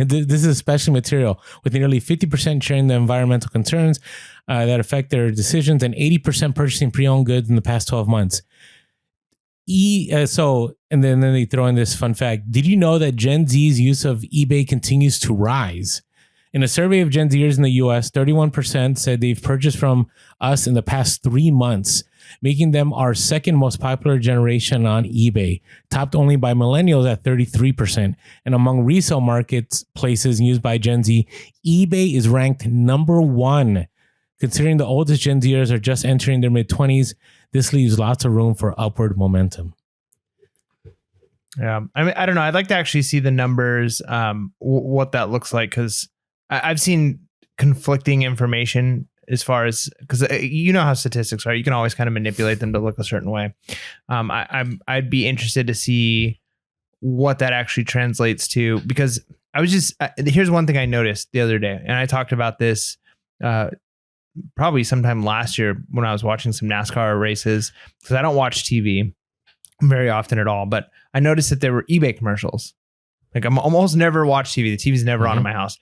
This is especially material, with nearly 50% sharing the environmental concerns that affect their decisions and 80% purchasing pre-owned goods in the past 12 months. And then they throw in this fun fact. Did you know that Gen Z's use of eBay continues to rise? In a survey of Gen Zers in the US, 31% said they've purchased from us in the past 3 months, making them our second most popular generation on eBay, topped only by millennials at 33%. And among resale marketplaces used by Gen Z, eBay is ranked number 1. Considering the oldest Gen Zers are just entering their mid-20s, this leaves lots of room for upward momentum. Yeah. I mean, I don't know. I'd like to actually see the numbers, what that looks like, because I've seen conflicting information as far as, because you know how statistics are. You can always kind of manipulate them to look a certain way. I'd be interested to see what that actually translates to, because here's one thing I noticed the other day, and I talked about this probably sometime last year when I was watching some NASCAR races, because I don't watch TV very often at all, but I noticed that there were eBay commercials. Like, I'm almost never watch TV. The TV's never on in my house.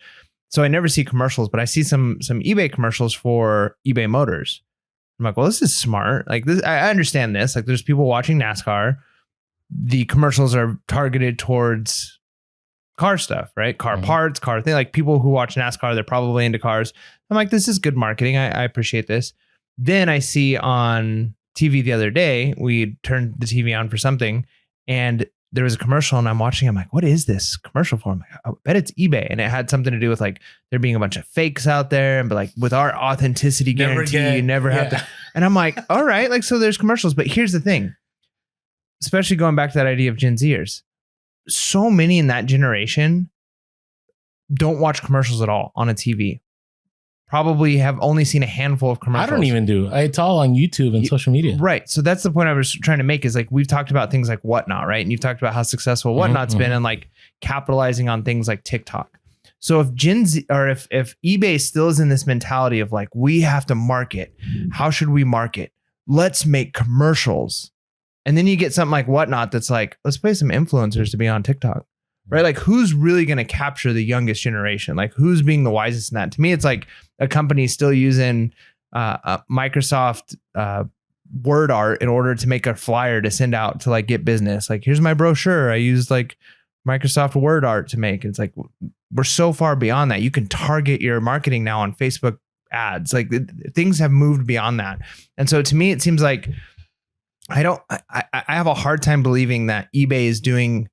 So I never see commercials, but I see some eBay commercials for eBay Motors. I'm like, well, this is smart. Like, this, I understand this. Like, there's people watching NASCAR. The commercials are targeted towards car stuff, right? Car parts, car thing. Like, people who watch NASCAR, they're probably into cars. I'm like, this is good marketing. I appreciate this. Then I see on TV the other day, we turned the TV on for something, and there was a commercial, and I'm watching. I'm like, what is this commercial for? I'm like, I bet it's eBay. And it had something to do with like there being a bunch of fakes out there, but like with our authenticity guarantee, you never have to. And I'm like, all right, like, so there's commercials. But here's the thing, especially going back to that idea of Gen Zers, so many in that generation don't watch commercials at all on a TV. Probably have only seen a handful of commercials. I don't even do. It's all on YouTube and social media. Right. So that's the point I was trying to make, is like, we've talked about things like Whatnot, right? And you've talked about how successful Whatnot's been, and like capitalizing on things like TikTok. So if Gen Z, or if eBay still is in this mentality of like, we have to market, how should we market? Let's make commercials. And then you get something like Whatnot that's like, let's pay some influencers to be on TikTok. Right? Like, who's really going to capture the youngest generation? Like, who's being the wisest in that? To me, it's like a company still using Microsoft Word art in order to make a flyer to send out to like get business. Like, here's my brochure. I used like Microsoft Word art to make. It's like, we're so far beyond that. You can target your marketing now on Facebook ads. Like, things have moved beyond that. And so to me, it seems like I have a hard time believing that eBay is doing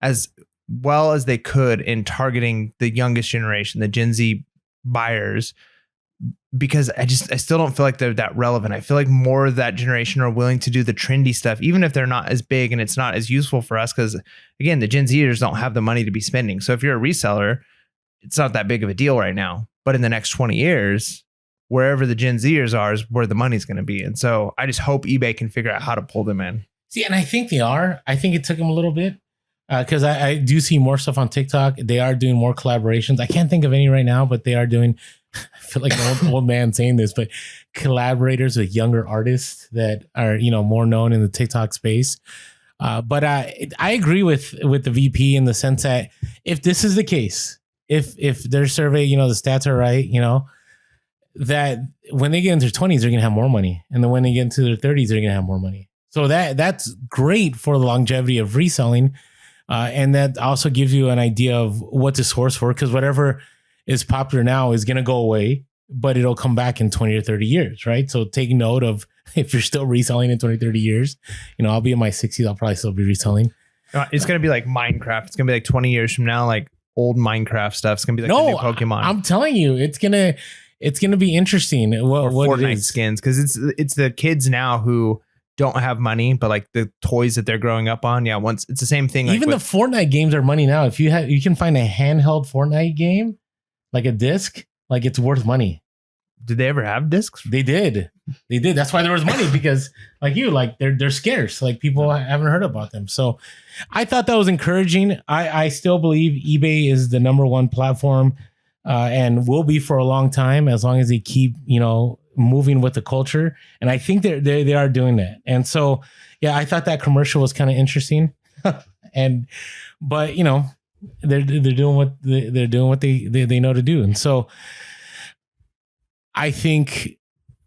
as well as they could in targeting the youngest generation, the Gen Z buyers, because I still don't feel like they're that relevant. I feel like more of that generation are willing to do the trendy stuff, even if they're not as big and it's not as useful for us. Because again, the Gen Zers don't have the money to be spending. So if you're a reseller, it's not that big of a deal right now. But in the next 20 years, wherever the Gen Zers are is where the money's going to be. And so I just hope eBay can figure out how to pull them in. See, and I think they are. I think it took them a little bit. Because I do see more stuff on TikTok. They are doing more collaborations. I can't think of any right now, but they are doing, I feel like an old man saying this, but collaborators with younger artists that are, you know, more known in the TikTok space. But I agree with the VP in the sense that if this is the case, if their survey, you know, the stats are right, you know, that when they get into their 20s, they're going to have more money. And then when they get into their 30s, they're going to have more money. So that's great for the longevity of reselling. And that also gives you an idea of what to source for, because whatever is popular now is going to go away, but it'll come back in 20 or 30 years, right? So take note of if you're still reselling in 20, 30 years, I'll be in my 60s, I'll probably still be reselling. It's going to be like Minecraft. It's going to be like 20 years from now, like old Minecraft stuff. It's going to be like the new Pokemon. I'm telling you, it's going to be interesting. What Fortnite skins, because it's the kids now who don't have money, but like the toys that they're growing up on. Yeah, once it's the same thing. Even the Fortnite games are money now. If you can find a handheld Fortnite game, like a disc, like it's worth money. Did they ever have discs? They did. That's why there was money, because they're scarce. Like people haven't heard about them. So I thought that was encouraging. I still believe eBay is the number one platform and will be for a long time, as long as they keep, moving with the culture. And I think they are doing that. And so, yeah, I thought that commercial was kind of interesting. But they're doing what they know to do. And so I think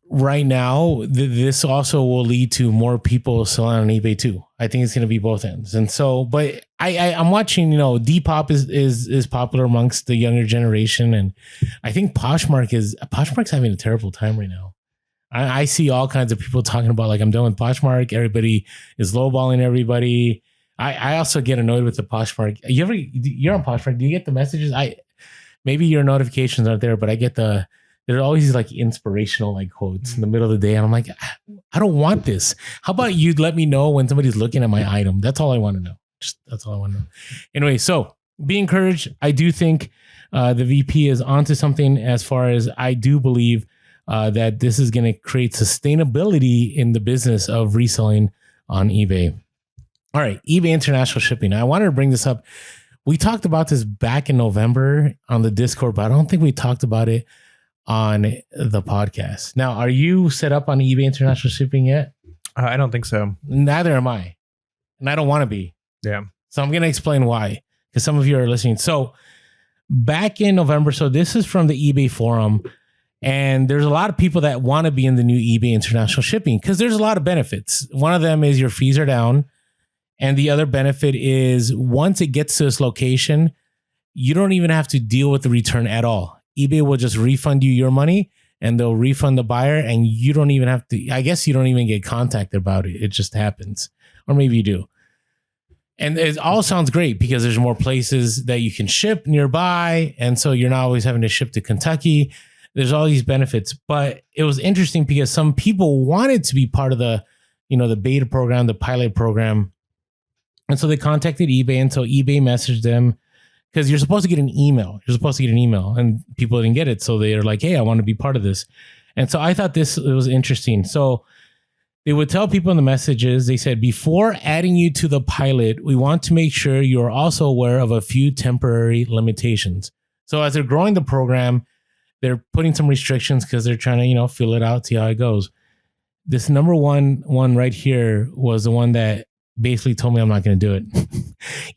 right now this also will lead to more people selling on eBay too. I think it's going to be both ends. And so, but I'm watching, Depop is popular amongst the younger generation. And I think Poshmark's having a terrible time right now. I see all kinds of people talking about, like, I'm done with Poshmark. Everybody is lowballing everybody. I also get annoyed with the Poshmark. You're on Poshmark. Do you get the messages? Maybe your notifications aren't there, but I get there are always these like inspirational like quotes in the middle of the day. And I'm like, I don't want this. How about you let me know when somebody's looking at my item? That's all I want to know. That's all I want to know. Anyway, so be encouraged. I do think the VP is onto something, as far as I do believe that this is going to create sustainability in the business of reselling on eBay. All right, eBay international shipping. I wanted to bring this up. We talked about this back in November on the Discord, but I don't think we talked about it on the podcast. Now, are you set up on eBay international shipping yet? I don't think so. Neither am I. And I don't want to be. Yeah. So I'm going to explain why, because some of you are listening. So back in November, so this is from the eBay forum, and there's a lot of people that want to be in the new eBay international shipping because there's a lot of benefits. One of them is your fees are down. And the other benefit is once it gets to this location, you don't even have to deal with the return at all. eBay will just refund you your money, and they'll refund the buyer, and you don't even have to, I guess you don't even get contacted about it. It just happens. Or maybe you do. And it all sounds great because there's more places that you can ship nearby. And so you're not always having to ship to Kentucky. There's all these benefits. But it was interesting because some people wanted to be part of the beta program, the pilot program. And so they contacted eBay, and so eBay messaged them, because you're supposed to get an email. And people didn't get it. So they're like, hey, I want to be part of this. And so I thought it was interesting. So they would tell people in the messages, they said, before adding you to the pilot, we want to make sure you're also aware of a few temporary limitations. So as they're growing the program, they're putting some restrictions because they're trying to, feel it out, see how it goes. This number one right here was the one that basically told me I'm not going to do it.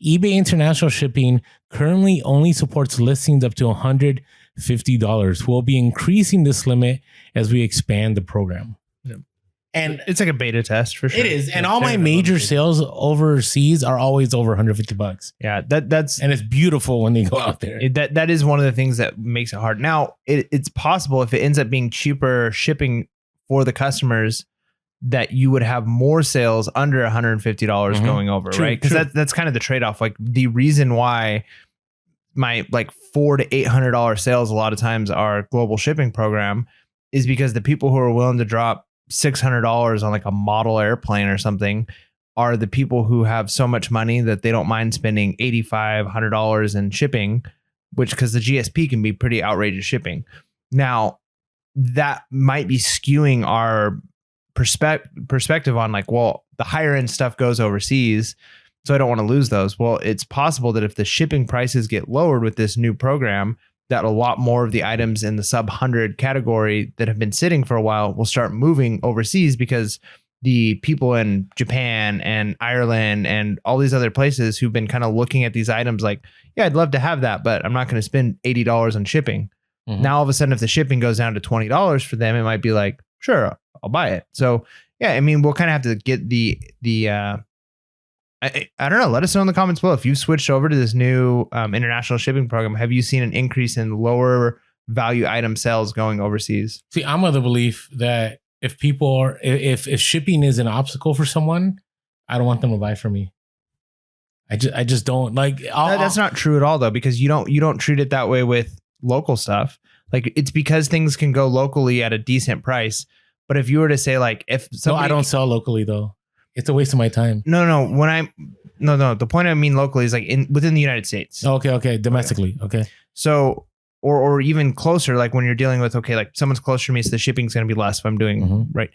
eBay international shipping currently only supports listings up to $150. We'll be increasing this limit as we expand the program. Yeah. And it's like a beta test for sure. It is. And all my major sales overseas are always over $150. Yeah, that's and it's beautiful when they go out there. That is one of the things that makes it hard. Now, it's possible if it ends up being cheaper shipping for the customers, that you would have more sales under $150 going over, true, right? Because that's kind of the trade-off. Like the reason why my like $400 to $800 sales a lot of times are global shipping program is because the people who are willing to drop $600 on like a model airplane or something are the people who have so much money that they don't mind spending $85, $100 in shipping, which because the GSP can be pretty outrageous shipping. Now, that might be skewing our perspective on like, well, the higher end stuff goes overseas, so I don't want to lose those. Well, it's possible that if the shipping prices get lowered with this new program, that a lot more of the items in the sub 100 category that have been sitting for a while will start moving overseas, because the people in Japan and Ireland and all these other places who've been kind of looking at these items like, yeah, I'd love to have that, but I'm not going to spend $80 on shipping. Now all of a sudden, if the shipping goes down to $20 for them, it might be like, sure, I'll buy it. So yeah, I mean, we'll kind of have to get the I don't know. Let us know in the comments below if you've switched over to this new international shipping program. Have you seen an increase in lower value item sales going overseas? See, I'm of the belief that if shipping is an obstacle for someone, I don't want them to buy from me. I just don't like. That's not true at all, though, because you don't treat it that way with local stuff. Like, it's because things can go locally at a decent price. But if you were to say, like, if somebody, I don't sell locally though. It's a waste of my time. No. The point I mean locally is like within the United States. Okay. Domestically. Okay. So, or even closer, like when you're dealing with, okay, like someone's closer to me, so the shipping's going to be less if I'm doing right.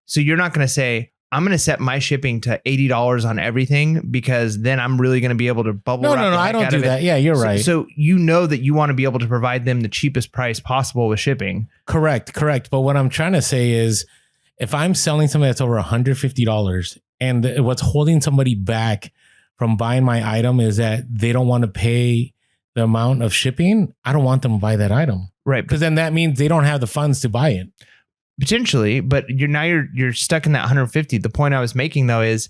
So you're not going to say, I'm going to set my shipping to $80 on everything because then I'm really going to be able to bubble wrap. No, I don't do that. Yeah, you're right. So you know that you want to be able to provide them the cheapest price possible with shipping. Correct. But what I'm trying to say is, if I'm selling something that's over $150 and what's holding somebody back from buying my item is that they don't want to pay the amount of shipping, I don't want them to buy that item. Right. Because then that means they don't have the funds to buy it. Potentially, but you're stuck in that 150. The point I was making though is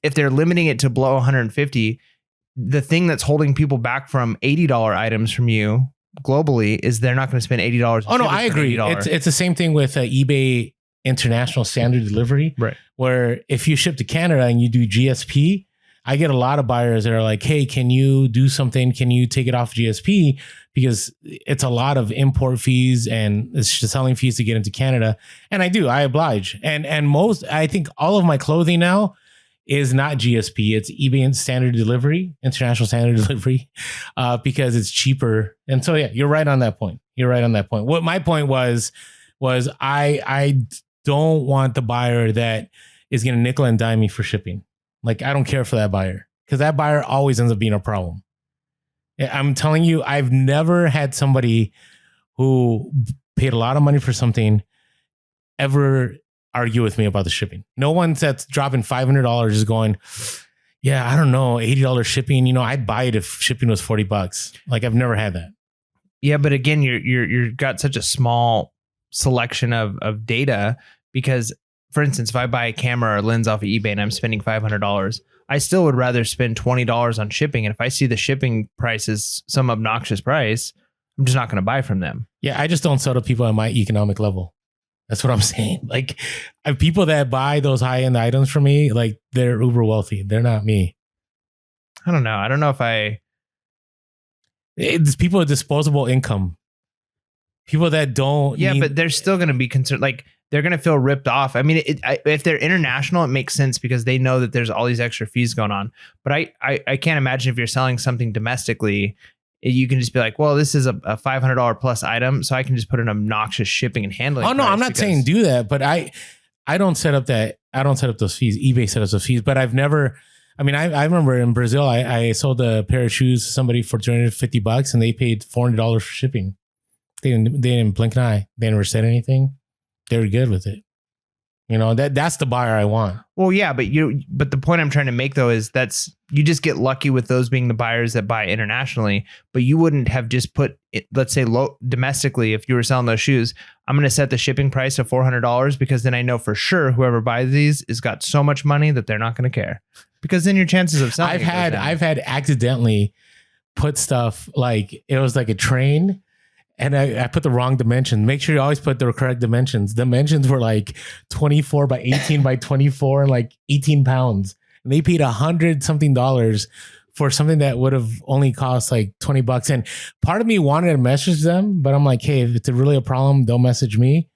if they're limiting it to below 150, the thing that's holding people back from $80 items from you globally is they're not going to spend $80. Oh no, I agree. It's the same thing with eBay International Standard Delivery, right? Where if you ship to Canada and you do GSP, I get a lot of buyers that are like, hey, can you do something? Can you take it off GSP? Because it's a lot of import fees and it's just selling fees to get into Canada. And I oblige. And I think all of my clothing now is not GSP. It's eBay Standard Delivery, International Standard Delivery, because it's cheaper. And so, yeah, you're right on that point. What my point was I don't want the buyer that is going to nickel and dime me for shipping. Like, I don't care for that buyer because that buyer always ends up being a problem. I'm telling you, I've never had somebody who paid a lot of money for something ever argue with me about the shipping. No one that's dropping $500 is going, yeah, I don't know, $80 shipping. I'd buy it if shipping was $40. Like, I've never had that. Yeah, but again, you're got such a small selection of data because, for instance, if I buy a camera or lens off of eBay and I'm spending $500, I still would rather spend $20 on shipping. And if I see the shipping price is some obnoxious price, I'm just not going to buy from them. Yeah, I just don't sell to people at my economic level. That's what I'm saying. Like, people that buy those high-end items from me, like, they're uber wealthy. They're not me. I don't know. It's people with disposable income. People that don't. Yeah, but they're still going to be concerned. Like, they're going to feel ripped off. I mean, if they're international, it makes sense because they know that there's all these extra fees going on. But I can't imagine if you're selling something domestically, you can just be like, well, this is a $500 plus item, so I can just put an obnoxious shipping and handling. Oh no, I'm not saying do that, but I don't set up those fees. eBay set up those fees, but I've never. I mean, I remember in Brazil, I sold a pair of shoes to somebody for $350 and they paid $400 for shipping. They didn't blink an eye. They never said anything. They were good with it. That's the buyer I want. Well, yeah, but the point I'm trying to make though is you just get lucky with those being the buyers that buy internationally, but you wouldn't have just put it, let's say domestically, if you were selling those shoes, I'm going to set the shipping price to $400 because then I know for sure whoever buys these has got so much money that they're not going to care, because then your chances of selling. I've had accidentally put stuff like it was like a train. And I put the wrong dimension. Make sure you always put the correct dimensions. Dimensions were like 24 by 18 by 24 and like 18 pounds. And they paid $100-something for something that would have only cost like $20. And part of me wanted to message them, but I'm like, hey, if it's really a problem, they'll message me.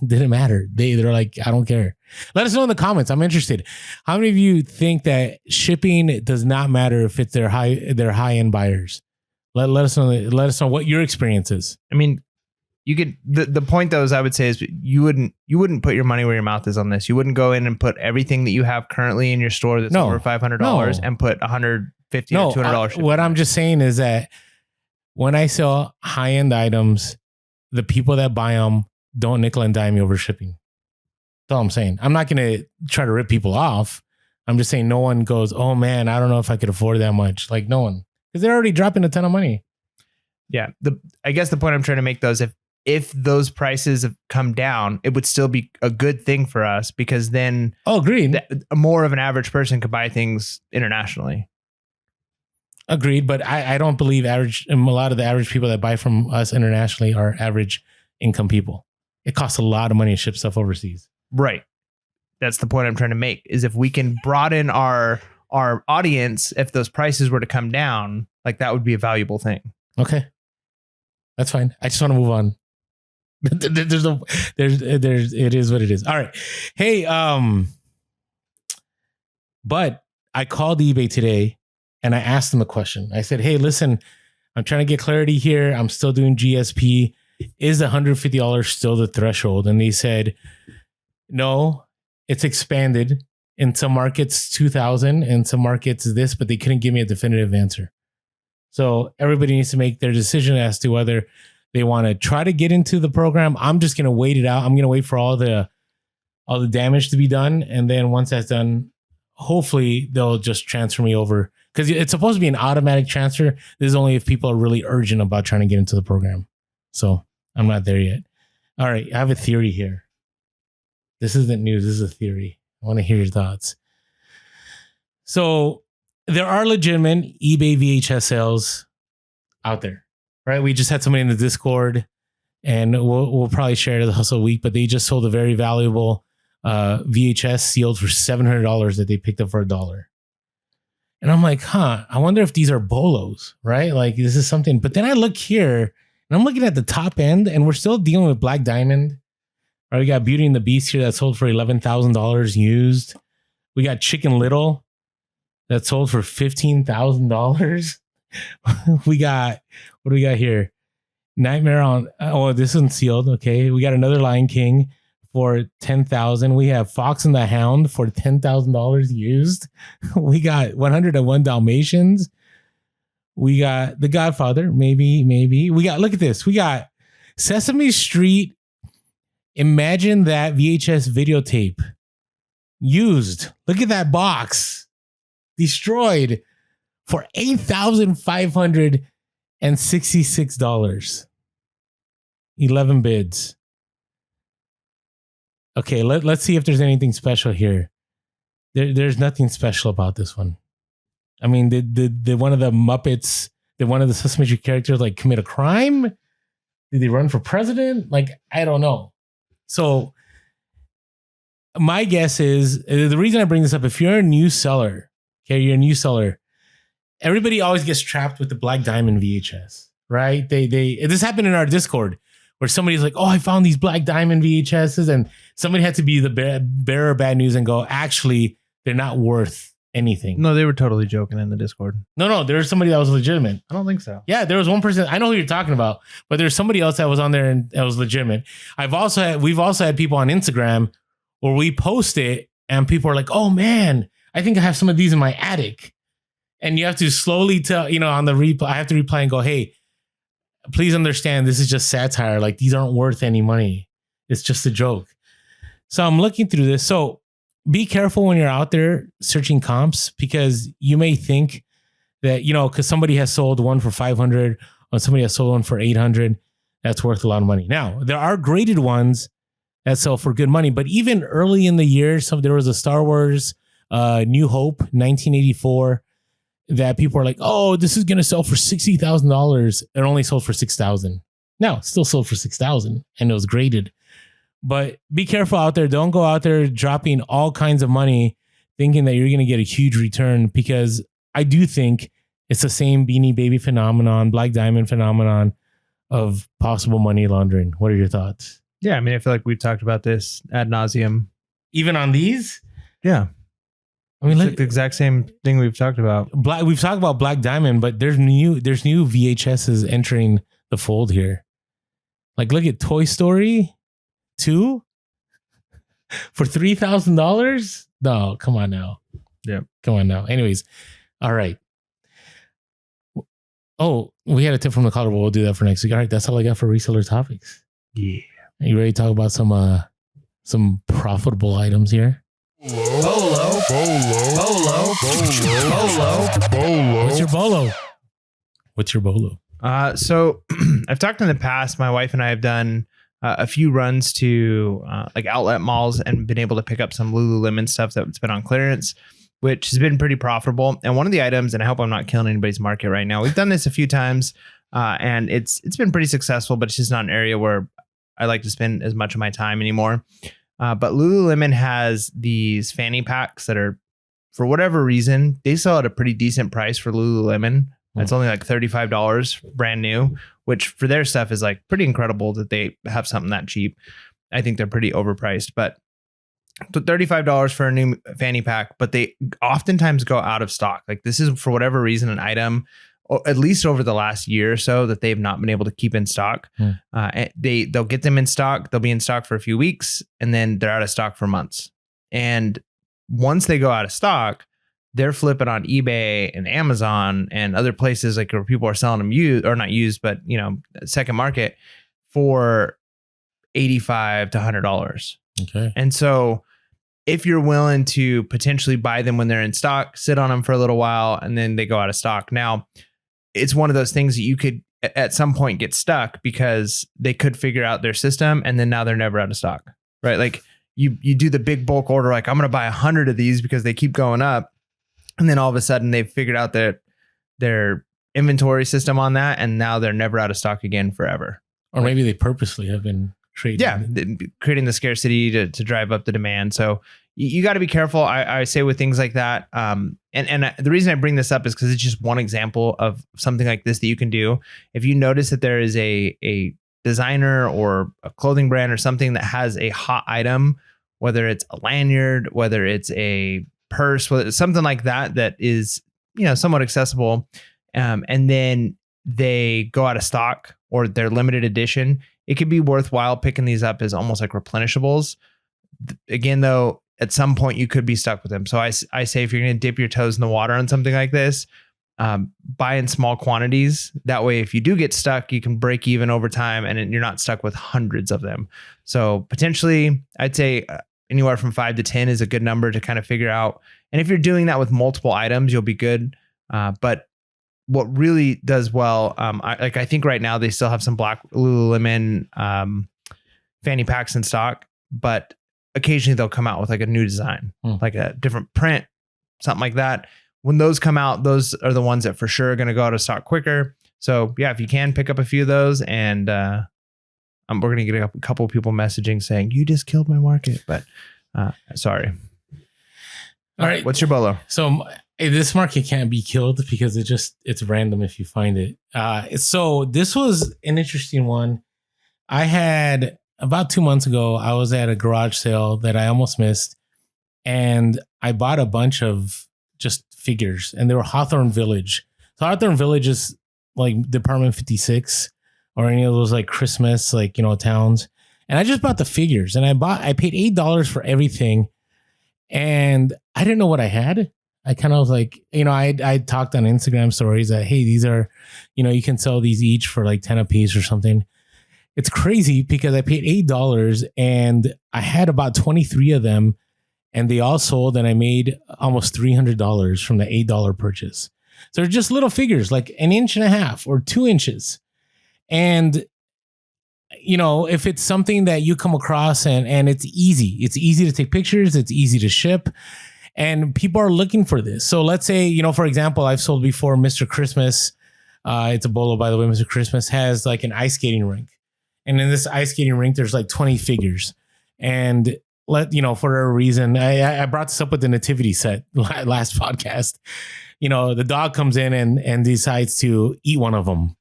Didn't matter. They're like, I don't care. Let us know in the comments. I'm interested. How many of you think that shipping does not matter if it's their high-end buyers? Let us know. Let us know what your experience is. I mean, you could. The point though is, I would say, is you wouldn't put your money where your mouth is on this. You wouldn't go in and put everything that you have currently in your store that's over $500 and put $150 or $200. What I'm just saying is that when I sell high end items, the people that buy them don't nickel and dime me over shipping. That's all I'm saying. I'm not going to try to rip people off. I'm just saying no one goes, oh man, I don't know if I could afford that much. Like, no one. Because they're already dropping a ton of money. Yeah. I guess the point I'm trying to make though is if those prices have come down, it would still be a good thing for us because then agreed. More of an average person could buy things internationally. Agreed, but I don't believe a lot of the average people that buy from us internationally are average income people. It costs a lot of money to ship stuff overseas. Right. That's the point I'm trying to make is if we can broaden our audience, if those prices were to come down, like that would be a valuable thing. Okay. That's fine. I just want to move on. It is what it is. All right. Hey, but I called eBay today and I asked them a question. I said, hey, listen, I'm trying to get clarity here. I'm still doing GSP. Is $150 still the threshold? And they said, no, it's expanded. In some markets, 2,000, in some markets this, but they couldn't give me a definitive answer. So everybody needs to make their decision as to whether they want to try to get into the program. I'm just going to wait it out. I'm going to wait for all the damage to be done. And then once that's done, hopefully they'll just transfer me over because it's supposed to be an automatic transfer. This is only if people are really urgent about trying to get into the program. So I'm not there yet. All right. I have a theory here. This isn't news. This is a theory. I want to hear your thoughts. So there are legitimate eBay VHS sales out there, right? We just had somebody in the Discord and we'll probably share it as a hustle week, but they just sold a very valuable VHS sealed for $700 that they picked up for $1. And I'm like, I wonder if these are Bolos, right? Like this is something. But then I look here and I'm looking at the top end and we're still dealing with Black Diamond. Right, we got Beauty and the Beast here that sold for $11,000 used. We got Chicken Little that sold for $15,000. We got, what do we got here? Nightmare on, this one's sealed. Okay. We got another Lion King for $10,000. We have Fox and the Hound for $10,000 used. We got 101 Dalmatians. We got The Godfather. Maybe. We got, look at this. We got Sesame Street. Imagine that VHS videotape used. Look at that box. Destroyed for $8,566. 11 bids. Okay, let's see if there's anything special here. There's nothing special about this one. I mean, did one of the Muppets, did one of the Sesame Street characters like commit a crime? Did they run for president? Like, I don't know. So my guess is the reason I bring this up, if you're a new seller, okay, you're a new seller, everybody always gets trapped with the Black Diamond VHS, right? This happened in our Discord where somebody's like, oh, I found these Black Diamond VHSs, and somebody had to be the bearer of bad news and go, actually, they're not worth anything. No, they were totally joking in the Discord. No, there was somebody that was legitimate. I don't think so. Yeah, there was one person. I know who you're talking about, but there's somebody else that was on there and that was legitimate. We've also had people on Instagram where we post it and people are like, oh man, I think I have some of these in my attic. And you have to slowly tell, on the reply, I have to reply and go, hey, please understand this is just satire. Like these aren't worth any money. It's just a joke. So I'm looking through this. So be careful when you're out there searching comps because you may think that, because somebody has sold one for 500 or somebody has sold one for 800, that's worth a lot of money. Now, there are graded ones that sell for good money, but even early in the year, there was a Star Wars New Hope 1984 that people are like, oh, this is going to sell for $60,000. It only sold for $6,000. Now, it still sold for $6,000 and it was graded. But be careful out there. Don't go out there dropping all kinds of money thinking that you're going to get a huge return, because I do think it's the same Beanie Baby phenomenon, Black Diamond phenomenon of possible money laundering. What are your thoughts? Yeah, I mean, I feel like we've talked about this ad nauseum. Even on these? Yeah. I mean, like the exact same thing we've talked about. We've talked about Black Diamond, but there's new VHSs entering the fold here. Like, look at Toy Story 2 for $3,000. No, come on now. Yeah, come on now. Anyways, all right. Oh, we had a tip from the caller. We'll do that for next week. All right, that's all I got for reseller topics. Yeah, are you ready to talk about some profitable items here? Bolo. What's your Bolo? So I've talked in the past, my wife and I have done a few runs to like outlet malls and been able to pick up some Lululemon stuff that's been on clearance, which has been pretty profitable. And one of the items, and I hope I'm not killing anybody's market right now, we've done this a few times and it's been pretty successful, but it's just not an area where I like to spend as much of my time anymore. But Lululemon has these fanny packs that are, for whatever reason, they sell at a pretty decent price for Lululemon. It's only like $35 brand new, which for their stuff is like pretty incredible that they have something that cheap. I think they're pretty overpriced, but $35 for a new fanny pack, but they oftentimes go out of stock. Like this is for whatever reason, an item, at least over the last year or so, that they've not been able to keep in stock. They'll get them in stock. They'll be in stock for a few weeks and then they're out of stock for months. And once they go out of stock, they're flipping on eBay and Amazon and other places like where people are selling them used, or not used, but second market for $85 to $100. Okay. And so if you're willing to potentially buy them when they're in stock, sit on them for a little while, and then they go out of stock. Now, it's one of those things that you could at some point get stuck because they could figure out their system and then now they're never out of stock, right? Like you do the big bulk order, like I'm going to buy 100 of these because they keep going up. And then all of a sudden they've figured out their inventory system on that. And now they're never out of stock again forever. Or maybe they purposely have been trading. Yeah. Creating the scarcity to drive up the demand. So you got to be careful. I say with things like that. And the reason I bring this up is because it's just one example of something like this that you can do. If you notice that there is a designer or a clothing brand or something that has a hot item, whether it's a lanyard, whether it's a purse, whether it's something like that is somewhat accessible, and then they go out of stock or they're limited edition, it could be worthwhile picking these up as almost like replenishables. Again, though, at some point you could be stuck with them. So I say if you're going to dip your toes in the water on something like this, buy in small quantities. That way, if you do get stuck, you can break even over time and you're not stuck with hundreds of them. So potentially, I'd say anywhere from 5 to 10 is a good number to kind of figure out. And if you're doing that with multiple items, you'll be good. But what really does well, I think right now they still have some black Lululemon fanny packs in stock, but occasionally they'll come out with like a new design, like a different print, something like that. When those come out, those are the ones that for sure are going to go out of stock quicker. So yeah, if you can pick up a few of those, and we're going to get a couple of people messaging saying you just killed my market, but sorry. All right. What's your Bolo? So this market can't be killed because it's random if you find it. So this was an interesting one. I had about 2 months ago, I was at a garage sale that I almost missed, and I bought a bunch of just figures, and they were Hawthorne Village. So Hawthorne Village is like Department 56 or any of those like Christmas, towns. And I just bought the figures, and I paid $8 for everything. And I didn't know what I had. I kind of was like, I talked on Instagram stories that, hey, these are, you can sell these each for like 10 a piece or something. It's crazy because I paid $8 and I had about 23 of them, and they all sold, and I made almost $300 from the $8 purchase. So they're just little figures, like 1.5 inches or 2 inches. And, if it's something that you come across and it's easy to take pictures, it's easy to ship, and people are looking for this. So let's say, for example, I've sold before Mr. Christmas. It's a Bolo, by the way. Mr. Christmas has like an ice skating rink. And in this ice skating rink, there's like 20 figures. And for a reason, I brought this up with the nativity set last podcast. The dog comes in and decides to eat one of them.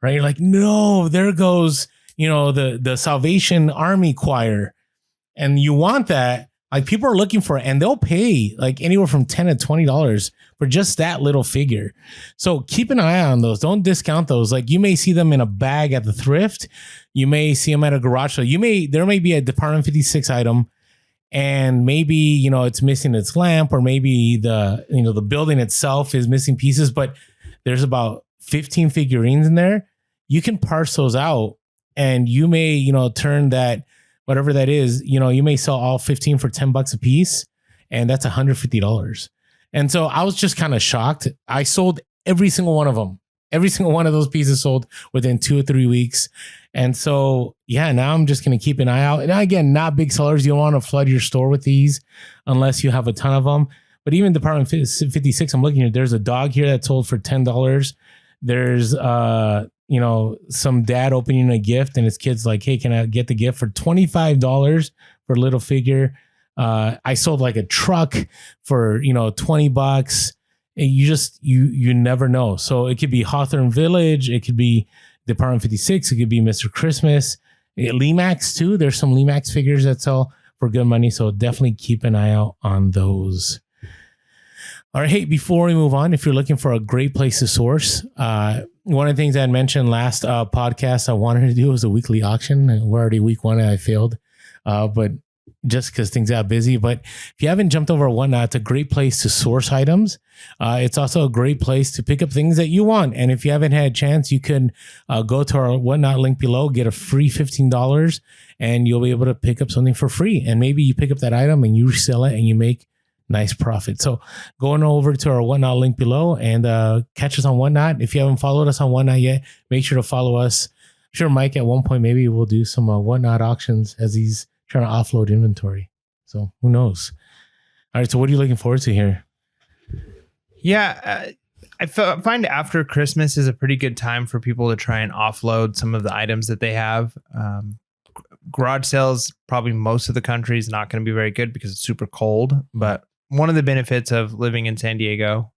Right? You're like, no, there goes, the Salvation Army choir. And you want that. Like, people are looking for it, and they'll pay like anywhere from $10 to $20 for just that little figure. So keep an eye on those. Don't discount those. Like, you may see them in a bag at the thrift. You may see them at a garage sale. There may be a Department 56 item, and maybe, it's missing its lamp, or maybe the building itself is missing pieces, but there's about 15 figurines in there. You can parse those out, and you may, turn that, whatever that is, you may sell all 15 for $10 a piece, and that's $150. And so I was just kind of shocked. I sold every single one of them. every single one of those pieces sold within 2 or 3 weeks. And so, yeah, now I'm just going to keep an eye out. And again, not big sellers. You don't want to flood your store with these unless you have a ton of them. But even Department 56, I'm looking here. There's a dog here that sold for $10. There's, some dad opening a gift and his kid's like, hey, can I get the gift for $25 for a little figure? I sold like a truck for, $20. You never know. So it could be Hawthorne Village. It could be Department 56. It could be Mr. Christmas. Limax too. There's some Limax figures that sell for good money. So definitely keep an eye out on those. All right. Hey, before we move on, if you're looking for a great place to source, one of the things I had mentioned last podcast I wanted to do was a weekly auction. We're already week 1 and I failed, but just because things got busy. But if you haven't jumped over Whatnot, it's a great place to source items. It's also a great place to pick up things that you want. And if you haven't had a chance, you can go to our Whatnot link below, get a free $15, and you'll be able to pick up something for free. And maybe you pick up that item and you resell it and you make nice profit. So going over to our Whatnot link below and catch us on Whatnot. If you haven't followed us on Whatnot yet, make sure to follow us. I'm sure Mike at one point maybe we'll do some Whatnot auctions as he's trying to offload inventory. So who knows? All right. So what are you looking forward to here? Yeah. I find after Christmas is a pretty good time for people to try and offload some of the items that they have. Garage sales, probably most of the country is not going to be very good because it's super cold. But one of the benefits of living in San Diego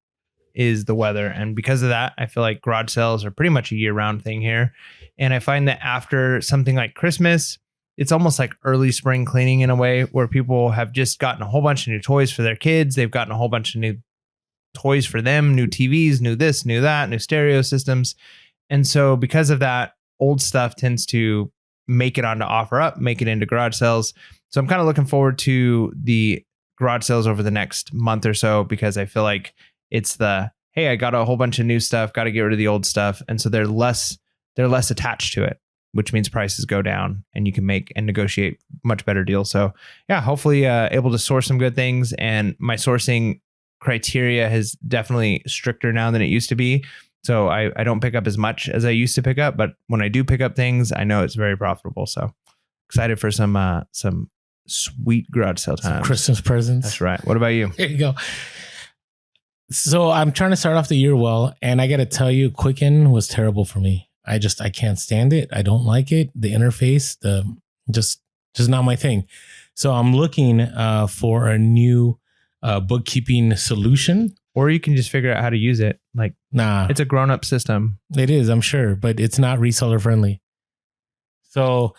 is the weather. And because of that, I feel like garage sales are pretty much a year-round thing here. And I find that after something like Christmas, it's almost like early spring cleaning in a way where people have just gotten a whole bunch of new toys for their kids. They've gotten a whole bunch of new toys for them, new TVs, new this, new that, new stereo systems. And so because of that, old stuff tends to make it onto OfferUp, make it into garage sales. So I'm kind of looking forward to the garage sales over the next month or so, because I feel like it's hey, I got a whole bunch of new stuff, got to get rid of the old stuff. And so they're less attached to it, which means prices go down and you can make and negotiate much better deals. So yeah, hopefully able to source some good things. And my sourcing criteria is definitely stricter now than it used to be. So I don't pick up as much as I used to pick up, but when I do pick up things, I know it's very profitable. So excited for some sweet garage sale time. Christmas presents. That's right. What about you? There you go. So I'm trying to start off the year well, and I got to tell you, Quicken was terrible for me. I can't stand it. I don't like it. The interface, just not my thing. So I'm looking for a new bookkeeping solution. Or you can just figure out how to use it. Like, nah, it's a grown-up system. It is, I'm sure, but it's not reseller friendly. So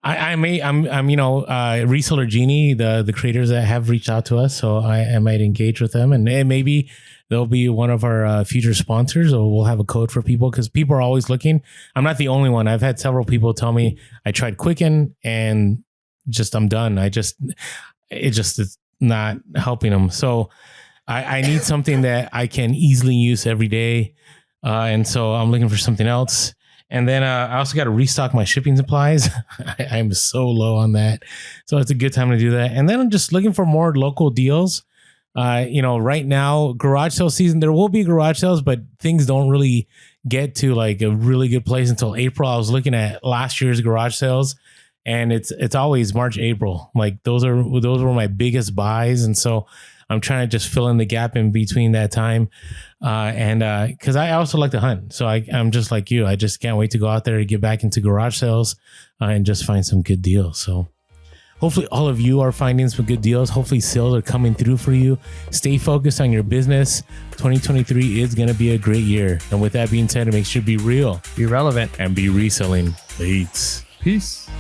I'm Reseller Genie, the creators that have reached out to us. So I might engage with them, and maybe they'll be one of our future sponsors, or we'll have a code for people, because people are always looking. I'm not the only one. I've had several people tell me I tried Quicken and I'm done. It's not helping them. So I need something that I can easily use every day. And so I'm looking for something else. And then I also got to restock my shipping supplies. I'm so low on that. So it's a good time to do that. And then I'm just looking for more local deals. Right now, garage sale season, there will be garage sales, but things don't really get to like a really good place until April. I was looking at last year's garage sales, and it's always March, April. Like those were my biggest buys. And so I'm trying to just fill in the gap in between that time. Because I also like to hunt. So I'm just like you. I just can't wait to go out there and get back into garage sales and just find some good deals. So hopefully all of you are finding some good deals. Hopefully sales are coming through for you. Stay focused on your business. 2023 is going to be a great year. And with that being said, make sure to be real, be relevant, and be reselling. Peace.